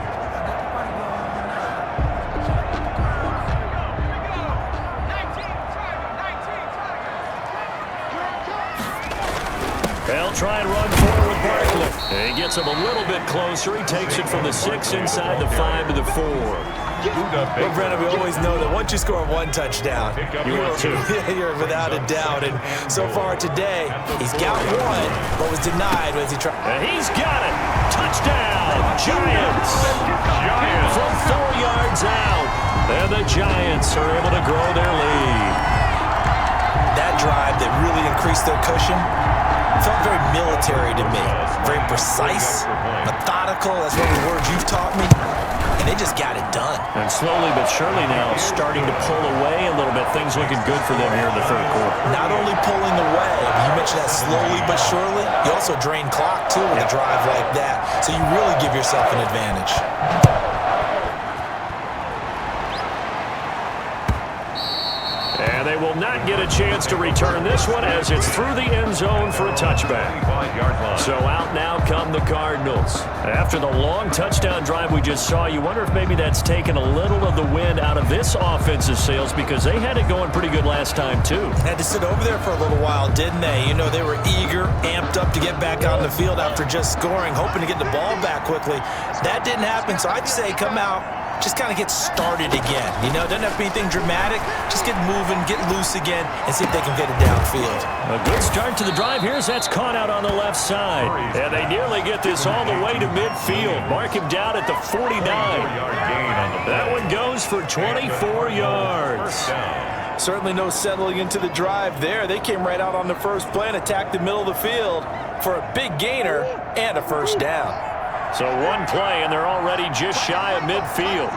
Speaker 2: They'll try and run forward with Barkley. And he gets him a little bit closer. He takes it from the 6 inside the 5 to the 4.
Speaker 3: Well, Brennan, we always know that once you score 1 touchdown, you're without a doubt. And so far today, he's got 1, but was denied as he tried.
Speaker 2: And he's got it. Touchdown, Giants. From 4 yards out. And the Giants are able to grow their lead.
Speaker 3: That drive that really increased their cushion felt very military to me. Very precise, methodical. That's one of the words you've taught me. And they just got it done.
Speaker 2: And slowly but surely now starting to pull away a little bit. Things looking good for them here in the 3rd quarter.
Speaker 3: Not only pulling away, you mentioned that slowly but surely, you also drain clock too with a drive like that. So you really give yourself an advantage.
Speaker 2: And they will not get a chance to return this one as it's through the end zone for a touchback. So out now come the Cardinals. After the long touchdown drive we just saw, you wonder if maybe that's taken a little of the wind out of this offensive sails because they had it going pretty good last time too.
Speaker 3: Had to sit over there for a little while, didn't they? You know, they were eager, amped up to get back on the field after just scoring, hoping to get the ball back quickly. That didn't happen, so I'd say come out, just kind of get started again. You know, it doesn't have to be anything dramatic. Just get moving, get loose again, and see if they can get it downfield.
Speaker 2: A good start to the drive here as that's caught out on the left side. And they nearly get this all the way to midfield. Mark him down at the 49. That one goes for 24 yards.
Speaker 3: Certainly no settling into the drive there. They came right out on the first play and attacked the middle of the field for a big gainer and a first down.
Speaker 2: So 1 play, and they're already just shy of midfield.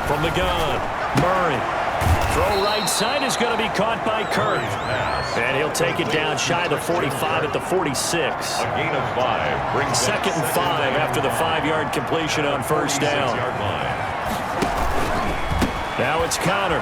Speaker 2: From the gun, Murray. Throw right side is going to be caught by Kirk. And he'll take it down shy of the 45 at the 46.
Speaker 1: A gain of 5 brings
Speaker 2: 2nd and 5 after the 5-yard completion on first down. Now it's Connor.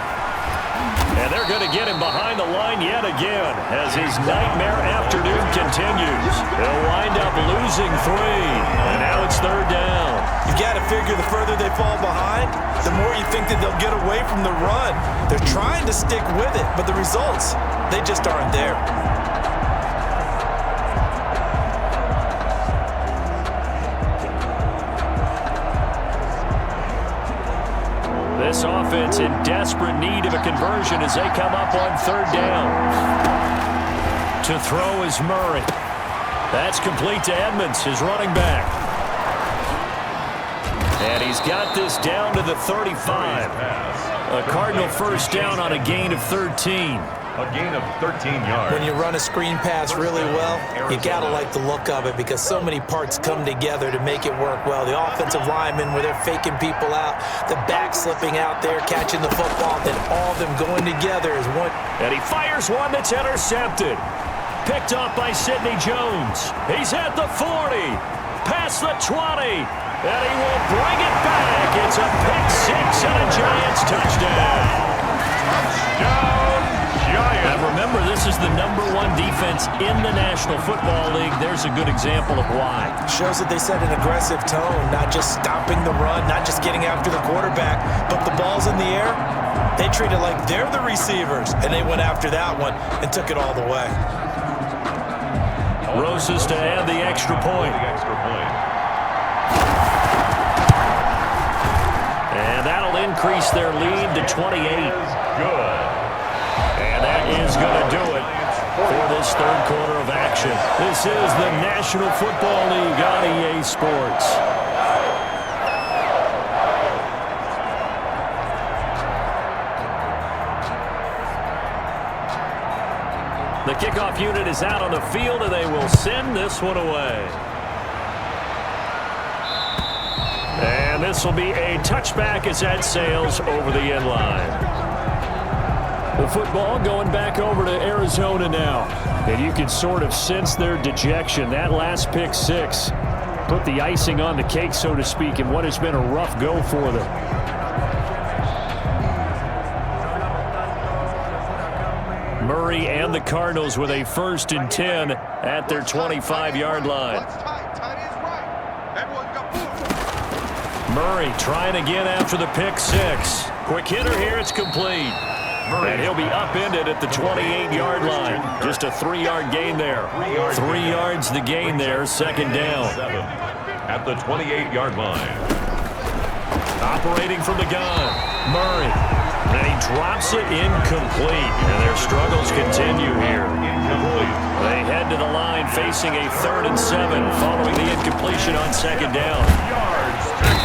Speaker 2: And they're going to get him behind the line yet again as his nightmare afternoon continues. They'll wind up losing 3, and now it's 3rd down.
Speaker 3: You've got to figure the further they fall behind, the more you think that they'll get away from the run. They're trying to stick with it, but the results, they just aren't there.
Speaker 2: This offense in desperate need of a conversion as they come up on 3rd down. To throw is Murray. That's complete to Edmonds, his running back. And he's got this down to the 35. A Cardinal first down on a gain of 13.
Speaker 1: A gain of 13 yards.
Speaker 3: When you run a screen pass really well, you got to like the look of it because so many parts come together to make it work well. The offensive linemen, where they're faking people out, the back slipping out there, catching the football, then all of them going together as one.
Speaker 2: And he fires one that's intercepted. Picked up by Sidney Jones. He's at the 40, past the 20, and he will bring it back. It's a pick 6 and a Giants touchdown. Now remember, this is the #1 defense in the National Football League. There's a good example of why.
Speaker 3: Shows that they set an aggressive tone, not just stopping the run, not just getting after the quarterback, but the ball's in the air. They treat it like they're the receivers, and they went after that one and took it all the way.
Speaker 2: Rosas to add the extra point. And that'll increase their lead to 28.
Speaker 1: Good.
Speaker 2: And that is going to do it for this 3rd quarter of action. This is the National Football League on EA Sports. The kickoff unit is out on the field, and they will send this one away. And this will be a touchback as that sails over the end line. The football going back over to Arizona now. And you can sort of sense their dejection. That last pick 6 put the icing on the cake, so to speak, in what has been a rough go for them. Murray and the Cardinals with a 1st and 10 at their 25-yard line. Murray trying again after the pick 6. Quick hitter here, it's complete. And he'll be upended at the 28-yard line. Just a 3-yard gain there. 3 yards the gain there, 2nd down.
Speaker 1: At the 28-yard line.
Speaker 2: Operating from the gun, Murray. And he drops it incomplete. And their struggles continue here. They head to the line facing a 3rd and 7 following the incompletion on 2nd down.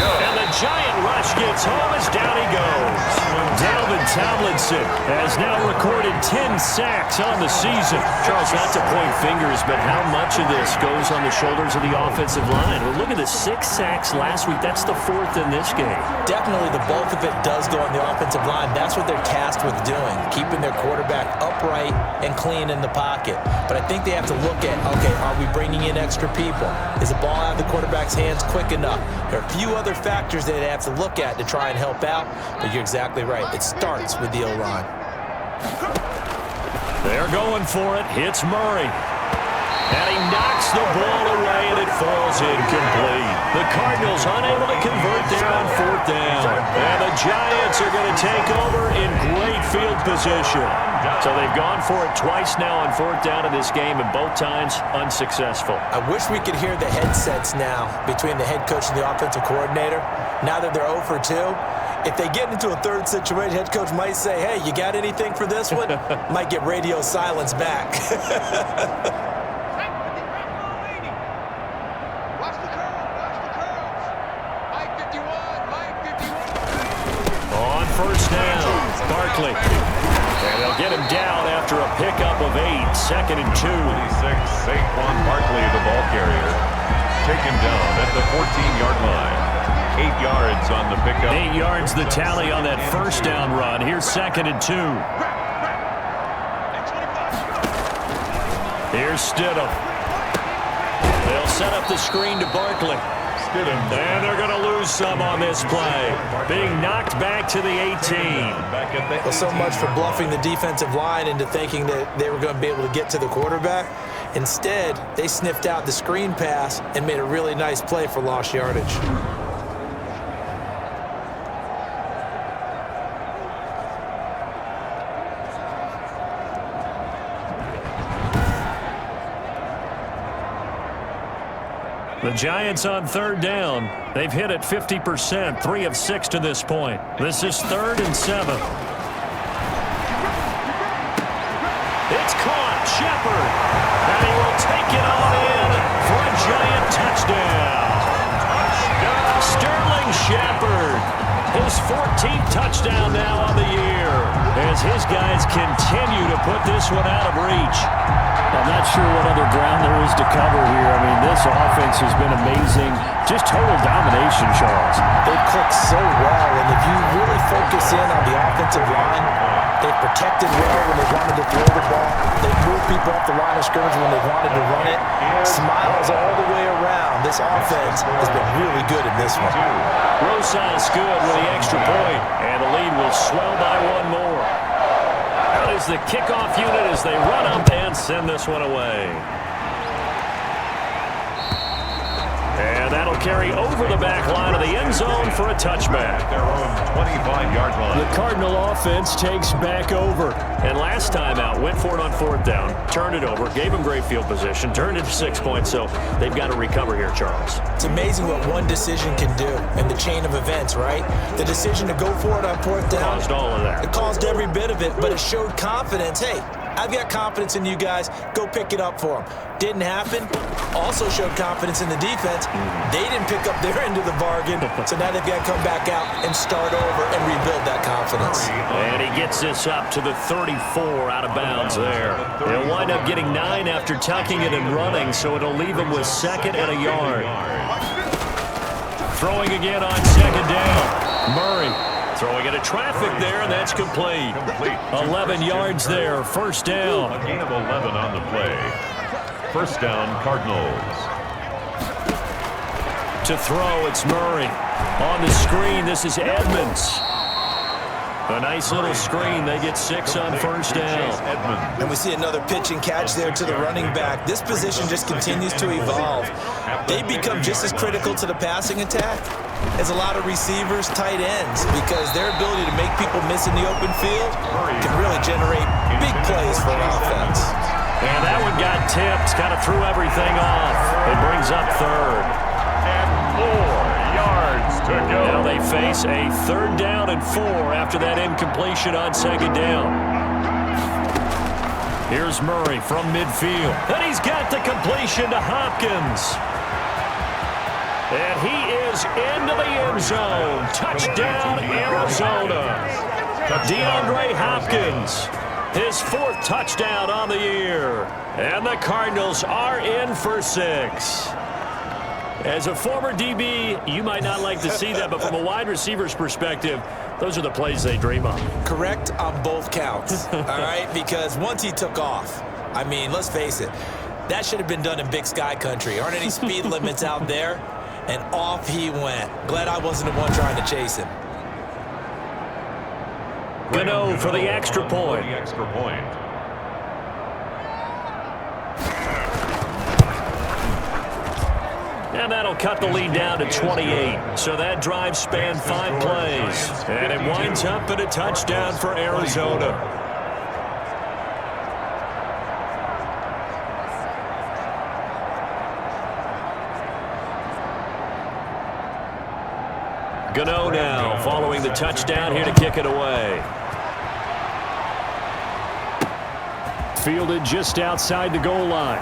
Speaker 2: And the giant rush gets home as down he goes. Dalvin Tomlinson has now recorded 10 sacks on the season. Charles, not to point fingers, but how much of this goes on the shoulders of the offensive line? Well, look at the 6 sacks last week. That's the 4th in this game.
Speaker 3: Definitely the bulk of it does go on the offensive line. That's what they're tasked with doing, keeping their quarterback upright and clean in the pocket. But I think they have to look at, okay, are we bringing in extra people? Is the ball out of the quarterback's hands quick enough? There are a few other factors that they have to look at to try and help out, but you're exactly right. It starts with the O-line.
Speaker 2: They're going for it. Hits Murray. And he knocks the ball away, and it falls incomplete. The Cardinals unable to convert there on 4th down. And the Giants are going to take over in great field position. So they've gone for it twice now on 4th down in this game, and both times unsuccessful.
Speaker 3: I wish we could hear the headsets now between the head coach and the offensive coordinator. Now that they're 0 for 2, if they get into a 3rd situation, head coach might say, hey, you got anything for this one? Might get radio silence back.
Speaker 2: On 1st down, Barkley. And they'll get him down after a pickup of 8, 2nd and 2.
Speaker 1: 26, Saquon Barkley, the ball carrier. Taken down at the 14-yard line. 8 yards on the pickup.
Speaker 2: 8 yards the tally on that 1st down run. Here's 2nd and 2. Here's Stidham. They'll set up the screen to Barkley.
Speaker 1: Stidham.
Speaker 2: And they're going to lose some on this play. Being knocked back to the 18.
Speaker 3: Well, so much for bluffing the defensive line into thinking that they were going to be able to get to the quarterback. Instead, they sniffed out the screen pass and made a really nice play for lost yardage.
Speaker 2: The Giants on third down. They've hit it 50%, 3 of 6 to this point. This is 3rd and 7. It's caught, Shepard, and he will take it on in for a Giant touchdown. Sterling Shepard, his 14th touchdown now on the year, as his guys continue to put this one out of reach.
Speaker 6: I'm not sure what other ground there is to cover here. I mean, this offense has been amazing. Just total domination, Charles.
Speaker 3: They click so well, and if you really focus in on the offensive line, they protected well when they wanted to throw the ball. They moved people off the line of scrimmage when they wanted to run it. Smiles all the way around. This offense has been really good in this one.
Speaker 2: Rosas good with the extra point, and the lead will swell by 1 more. Out is the kickoff unit as they run up and send this one away. And that'll carry over the back line of the end zone for a touchback.
Speaker 1: Their own 25-yard line.
Speaker 2: The Cardinal offense takes back over. And last time out, went for it on 4th down, turned it over, gave them great field position, turned it to 6 points, so they've got to recover here, Charles.
Speaker 3: It's amazing what one decision can do in the chain of events, right? The decision to go for it on 4th down.
Speaker 2: Caused all of that.
Speaker 3: It caused every bit of it, but it showed confidence. Hey, I've got confidence in you guys. Go pick it up for them. Didn't happen. Also showed confidence in the defense. They didn't pick up their end of the bargain, so now they've got to come back out and start over and rebuild that confidence.
Speaker 2: And he gets this up to the 34 out of bounds there. They'll wind up getting 9 after tucking it and running, so it'll leave them with 2nd and a yard. Throwing again on 2nd down. Murray throwing into traffic there, and that's complete. 11 yards there, 1st down.
Speaker 1: A gain of 11 on the play. 1st down, Cardinals.
Speaker 2: To throw, it's Murray. On the screen, this is Edmonds. A nice little screen. They get 6 on 1st down.
Speaker 3: And we see another pitch and catch there to the running back. This position just continues to evolve. They become just as critical to the passing attack as a lot of receivers, tight ends, because their ability to make people miss in the open field can really generate big plays for an offense.
Speaker 2: And that one got tipped, kind of threw everything off. It brings up 3rd.
Speaker 1: And 4 yards to go.
Speaker 2: Now they face a 3rd down and 4 after that incompletion on 2nd down. Here's Murray from midfield. And he's got the completion to Hopkins. And he is into the end zone. Touchdown, Arizona. DeAndre Hopkins. His 4th touchdown on the year. And the Cardinals are in for 6. As a former DB, you might not like to see that, but from a wide receiver's perspective, those are the plays they dream of.
Speaker 3: Correct on both counts, all right? Because once he took off, I mean, let's face it, that should have been done in Big Sky country. Aren't any speed limits out there? And off he went. Glad I wasn't the one trying to chase him.
Speaker 2: Gano for the extra point. And that'll cut the lead down to 28. So that drive spanned 5 plays. And it winds up in a touchdown for Arizona. Gano now following the touchdown here to kick it away. Fielded just outside the goal line.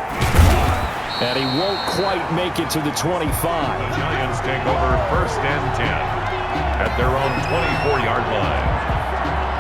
Speaker 2: And he won't quite make it to the 25.
Speaker 1: The Giants take over 1st and 10 at their own 24-yard line.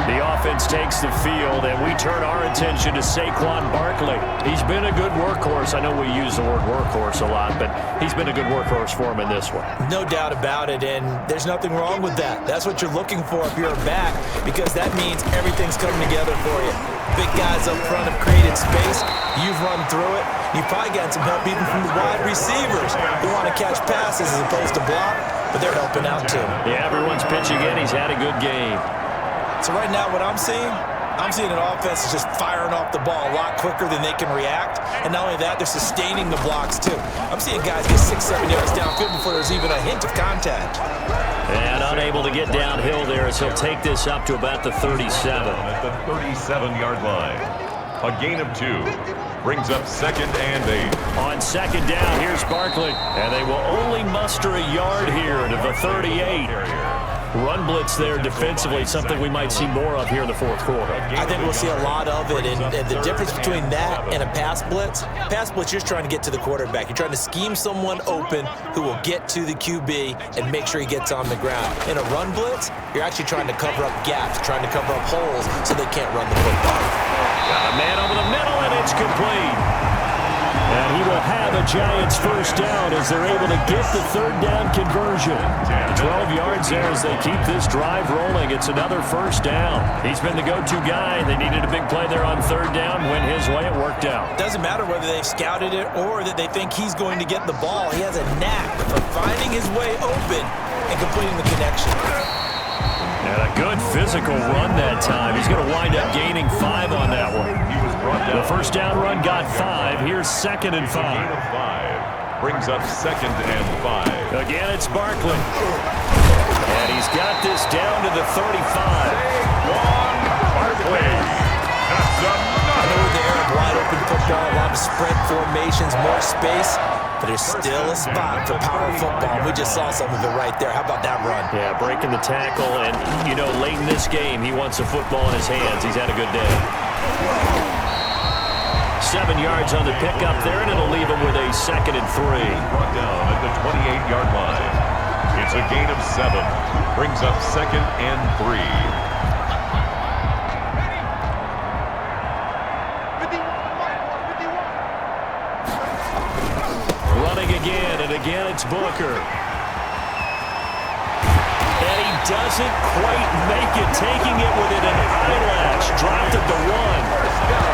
Speaker 2: The offense takes the field, and we turn our attention to Saquon Barkley. He's been a good workhorse. I know we use the word workhorse a lot, but he's been a good workhorse for him in this one.
Speaker 3: No doubt about it, and there's nothing wrong with that. That's what you're looking for if you're a back, because that means everything's coming together for you. big guys up front have created space. You've run through it. You've probably gotten some help even from the wide receivers who want to catch passes as opposed to block, but they're helping out too.
Speaker 6: Yeah, everyone's pitching in. He's had a good game.
Speaker 3: So right now what I'm seeing an offense that's just firing off the ball a lot quicker than they can react. And not only that, they're sustaining the blocks too. I'm seeing guys get 6-7 yards downfield before there's even a hint of contact.
Speaker 6: And unable to get downhill there as he'll take this up to about the 37.
Speaker 1: At the 37-yard line. A gain of 2 brings up 2nd and 8.
Speaker 6: On 2nd down, here's Barkley. And they will only muster a yard here to the 38. Run blitz there defensively, something we might see more of here in the 4th quarter.
Speaker 3: I think we'll see a lot of it, and the difference between that and a pass blitz, you're trying to get to the quarterback. You're trying to scheme someone open who will get to the QB and make sure he gets on the ground. In a run blitz, you're actually trying to cover up gaps, trying to cover up holes so they can't run the football.
Speaker 6: Got a man over the middle, and it's complete. And he will have a Giants first down as they're able to get the 3rd down conversion. 12 yards there as they keep this drive rolling. It's another first down. He's been the go-to guy. They needed a big play there on 3rd down. Went his way. It worked out.
Speaker 3: Doesn't matter whether they've scouted it or that they think he's going to get the ball. He has a knack for finding his way open and completing the connection.
Speaker 6: And a good physical run that time. He's going to wind up gaining 5 on that one. The first down run got 5. Here's 2nd and 5.
Speaker 1: Gain of 5 brings up 2nd and 5.
Speaker 6: Again, it's Barkley. And he's got this down to the 35.
Speaker 1: Barkley. That's
Speaker 3: I know with the air of wide open football, a lot of spread formations, more space, but there's still a spot for power football. We just saw some of it right there. How about that run?
Speaker 6: Yeah, breaking the tackle, and, you know, late in this game, he wants a football in his hands. He's had a good day. 7 yards on the pickup there, and it'll leave him with a 2nd and 3.
Speaker 1: brought down at the 28-yard line. It's a gain of 7. Brings up 2nd and 3.
Speaker 6: Again, it's Booker. And he doesn't quite make it, taking it within an eyelash. Dropped at the 1.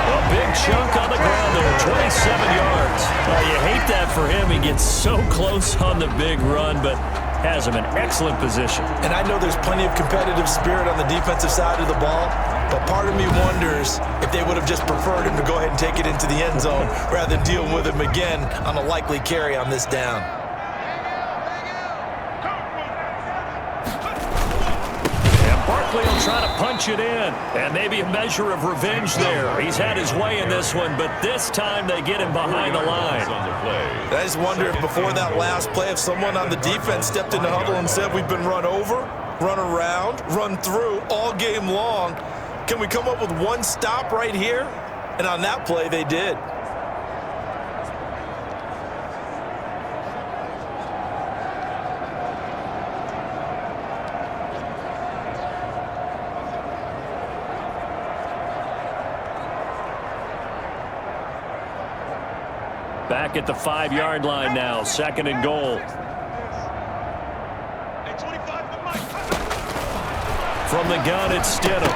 Speaker 6: A big chunk on the ground there, 27 yards. You hate that for him. He gets so close on the big run, but has him in excellent position.
Speaker 3: And I know there's plenty of competitive spirit on the defensive side of the ball, but part of me wonders if they would have just preferred him to go ahead and take it into the end zone rather than deal with him again on a likely carry on this down.
Speaker 6: He'll try to punch it in, and maybe a measure of revenge there. He's had his way in this one, but this time they get him behind the line.
Speaker 3: I just wonder if before that last play, if someone on the defense stepped in the huddle and said, we've been run over, run around, run through all game long. Can we come up with one stop right here? And on that play, they did.
Speaker 6: Back at the 5-yard line now, 2nd and goal. From the gun, it's Stidham.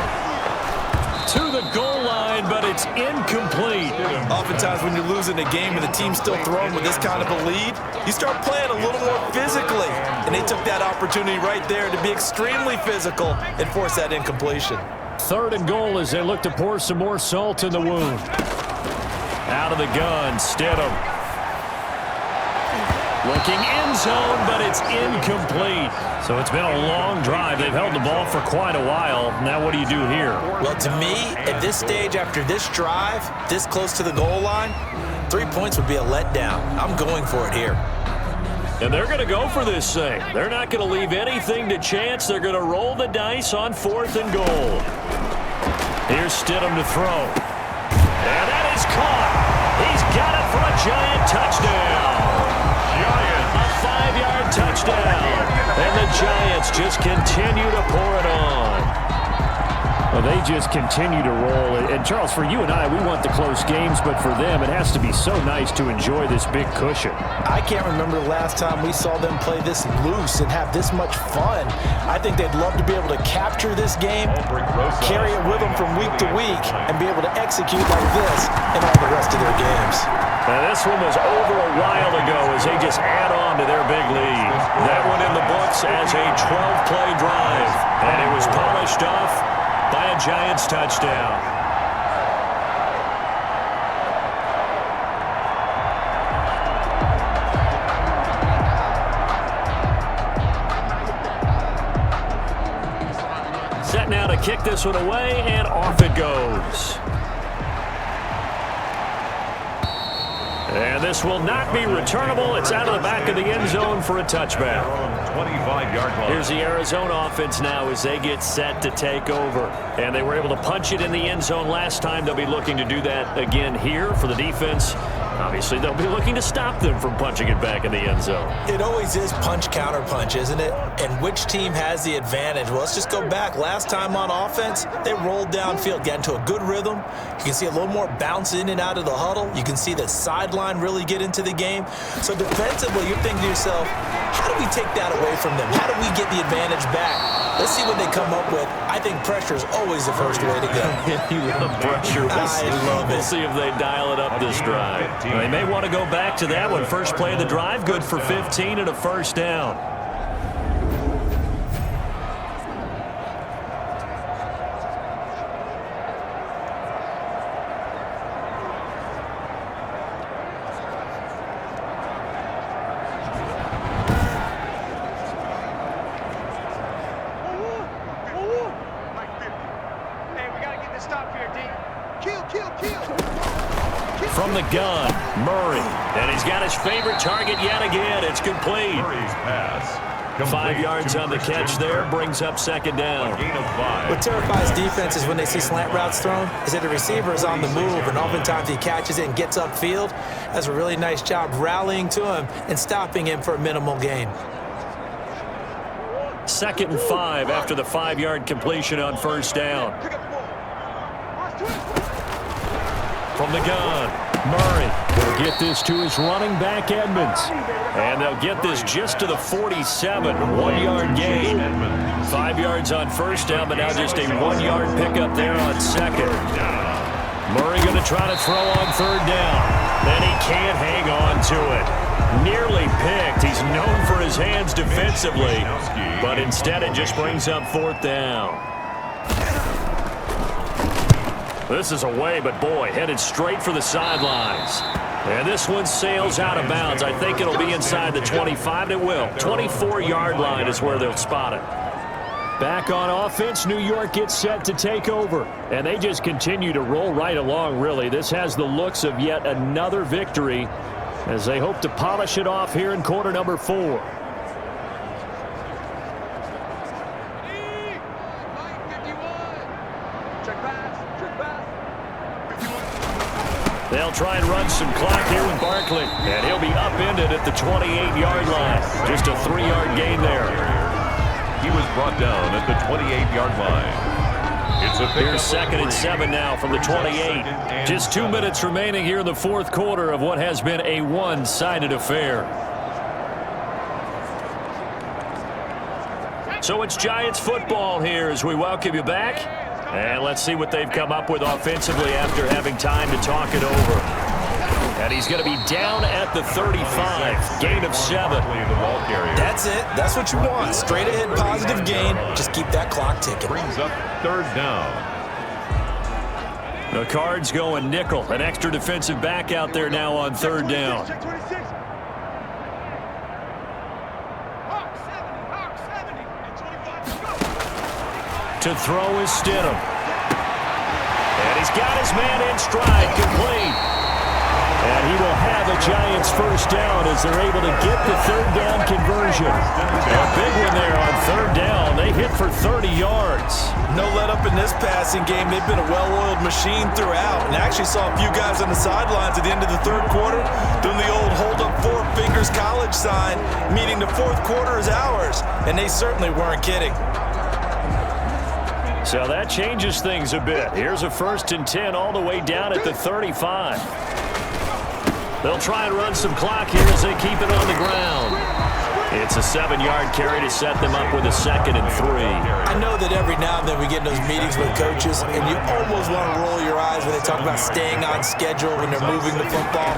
Speaker 6: To the goal line, but it's incomplete.
Speaker 3: Oftentimes when you're losing a game and the team's still throwing with this kind of a lead, you start playing a little more physically. And they took that opportunity right there to be extremely physical and force that incompletion.
Speaker 6: 3rd and goal as they look to pour some more salt in the wound. Out of the gun, Stidham. Looking end zone, but it's incomplete. So it's been a long drive. They've held the ball for quite a while. Now what do you do here?
Speaker 3: Well, to me, at this stage, after this drive, this close to the goal line, 3 points would be a letdown. I'm going for it here.
Speaker 6: And they're going to go for this thing. They're not going to leave anything to chance. They're going to roll the dice on 4th and goal. Here's Stidham to throw. And that is caught. He's got it for a Giant touchdown. A 5-yard touchdown. And the Giants just continue to pour it on. Well, they just continue to roll. And, Charles, for you and I, we want the close games, but for them, it has to be so nice to enjoy this big cushion.
Speaker 3: I can't remember the last time we saw them play this loose and have this much fun. I think they'd love to be able to capture this game, carry it with them from week to week, and be able to execute like this in all the rest of their games.
Speaker 6: Now, this one was over a while ago as they just add on to their big lead. That one in the books as a 12-play drive. And it was polished off by a Giants touchdown. Set now to kick this one away, and off it goes. And this will not be returnable. It's out of the back of the end zone for a touchback.
Speaker 1: 25-yard line.
Speaker 6: Here's the Arizona offense now as they get set to take over. And they were able to punch it in the end zone last time. They'll be looking to do that again here for the defense. Obviously, they'll be looking to stop them from punching it back in the end zone.
Speaker 3: It always is punch, counter punch, isn't it? And which team has the advantage? Well, let's just go back. Last time on offense, they rolled downfield, got into a good rhythm. You can see a little more bounce in and out of the huddle. You can see the sideline really get into the game. So defensively, you're thinking to yourself, how do we take that away from them? How do we get the advantage back? Let's see what they come up with. I think pressure is always the first way to go.
Speaker 6: You love pressure.
Speaker 3: I love it.
Speaker 6: We'll see if they dial it up this drive. They may want to go back to that one. First play of the drive, good for 15 and a first down. From the gun, Murray. And he's got his favorite target yet again. It's complete.
Speaker 1: Murray's pass.
Speaker 6: 5 yards on the catch there, brings up second down.
Speaker 1: Gain of 5.
Speaker 3: What terrifies defenses when they see slant routes thrown is that the receiver is on the move, and oftentimes he catches it and gets upfield. Does a really nice job rallying to him and stopping him for a minimal gain.
Speaker 6: 2nd and 5 after the 5-yard completion on first down. From the gun, Murray will get this to his running back, Edmonds. And they'll get this just to the 47, 1-yard gain. 5 yards on first down, but now just a 1-yard pickup there on second. Murray going to try to throw on third down. Then he can't hang on to it. Nearly picked. He's known for his hands defensively, but instead it just brings up fourth down. This is away, but boy, headed straight for the sidelines. And this one sails out of bounds. I think it'll be inside the 25. It will. 24-yard line is where they'll spot it. Back on offense, New York gets set to take over. And they just continue to roll right along, really. This has the looks of yet another victory as they hope to polish it off here in quarter number 4. They'll try and run some clock here with Barkley. And he'll be upended at the 28-yard line. Just a 3-yard gain there.
Speaker 1: He was brought down at the 28-yard line. It's a
Speaker 6: Here's 2nd and 7 now from the 28. Just 2 minutes remaining here in the fourth quarter of what has been a one-sided affair. So it's Giants football here as we welcome you back. And let's see what they've come up with offensively after having time to talk it over. And he's going to be down at the 35. Gain of 7.
Speaker 3: That's it. That's what you want. Straight ahead positive gain. Just keep that clock ticking.
Speaker 1: Brings up third down.
Speaker 6: The Cards going nickel. An extra defensive back out there now on third down. To throw is Stidham. And he's got his man in stride, complete. And he will have a Giants first down as they're able to get the third down conversion. A big one there on third down. They hit for 30 yards.
Speaker 3: No let up in this passing game. They've been a well-oiled machine throughout. And actually saw a few guys on the sidelines at the end of the third quarter doing the old hold up 4 fingers college sign, meaning the fourth quarter is ours. And they certainly weren't kidding.
Speaker 6: So that changes things a bit. Here's a 1st and 10 all the way down at the 35. They'll try and run some clock here as they keep it on the ground. It's a 7-yard carry to set them up with a 2nd and 3.
Speaker 3: I know that every now and then we get in those meetings with coaches, and you almost want to roll your eyes when they talk about staying on schedule when they're moving the football.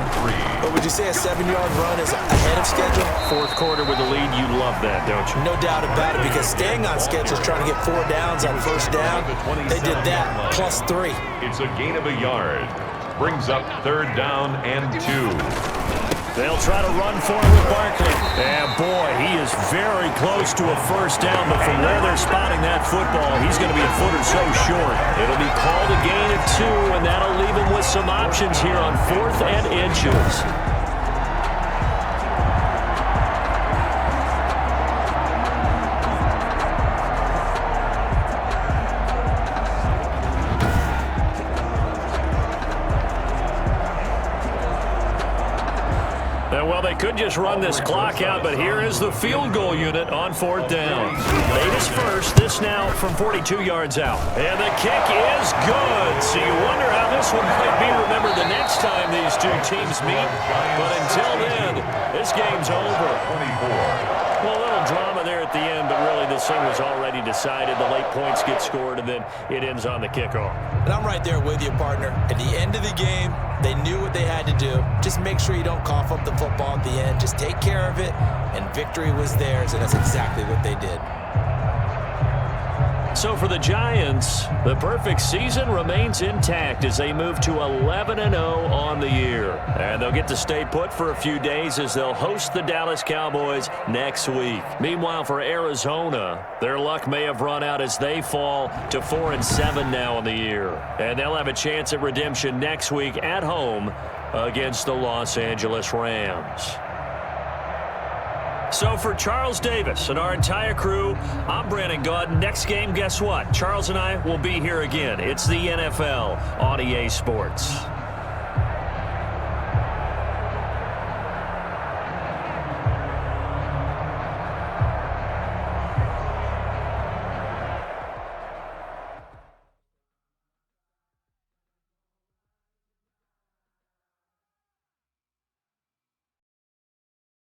Speaker 3: But would you say a 7-yard run is ahead of schedule?
Speaker 6: 4th quarter with the lead, you love that, don't you?
Speaker 3: No doubt about it, because staying on schedule is trying to get 4 downs on 1st down. They did that plus 3.
Speaker 1: It's a gain of a yard. Brings up 3rd down and 2.
Speaker 6: They'll try to run for it with Barkley. And boy, he is very close to a 1st down, but from where they're spotting that football, he's going to be a foot or so short. It'll be called a gain of 2, and that'll leave him with some options here on 4th and inches. Well, they could just run this clock out, but here is the field goal unit on 4th down. Latest first, this now from 42 yards out. And the kick is good. So you wonder how this one might be remembered the next time these two teams meet. But until then, this game's over. 24. Well, a little drama there at the end, but really this thing was already decided. The late points get scored, and then it ends on the kickoff.
Speaker 3: And I'm right there with you, partner. At the end of the game, they knew what they had to do. Just make sure you don't cough up the football at the end. Just take care of it, and victory was theirs, and that's exactly what they did.
Speaker 6: So for the Giants, the perfect season remains intact as they move to 11-0 on the year. And they'll get to stay put for a few days as they'll host the Dallas Cowboys next week. Meanwhile, for Arizona, their luck may have run out as they fall to 4-7 now on the year. And they'll have a chance at redemption next week at home against the Los Angeles Rams. So for Charles Davis and our entire crew, I'm Brandon Gaudin. Next game, guess what? Charles and I will be here again. It's the NFL on EA Sports.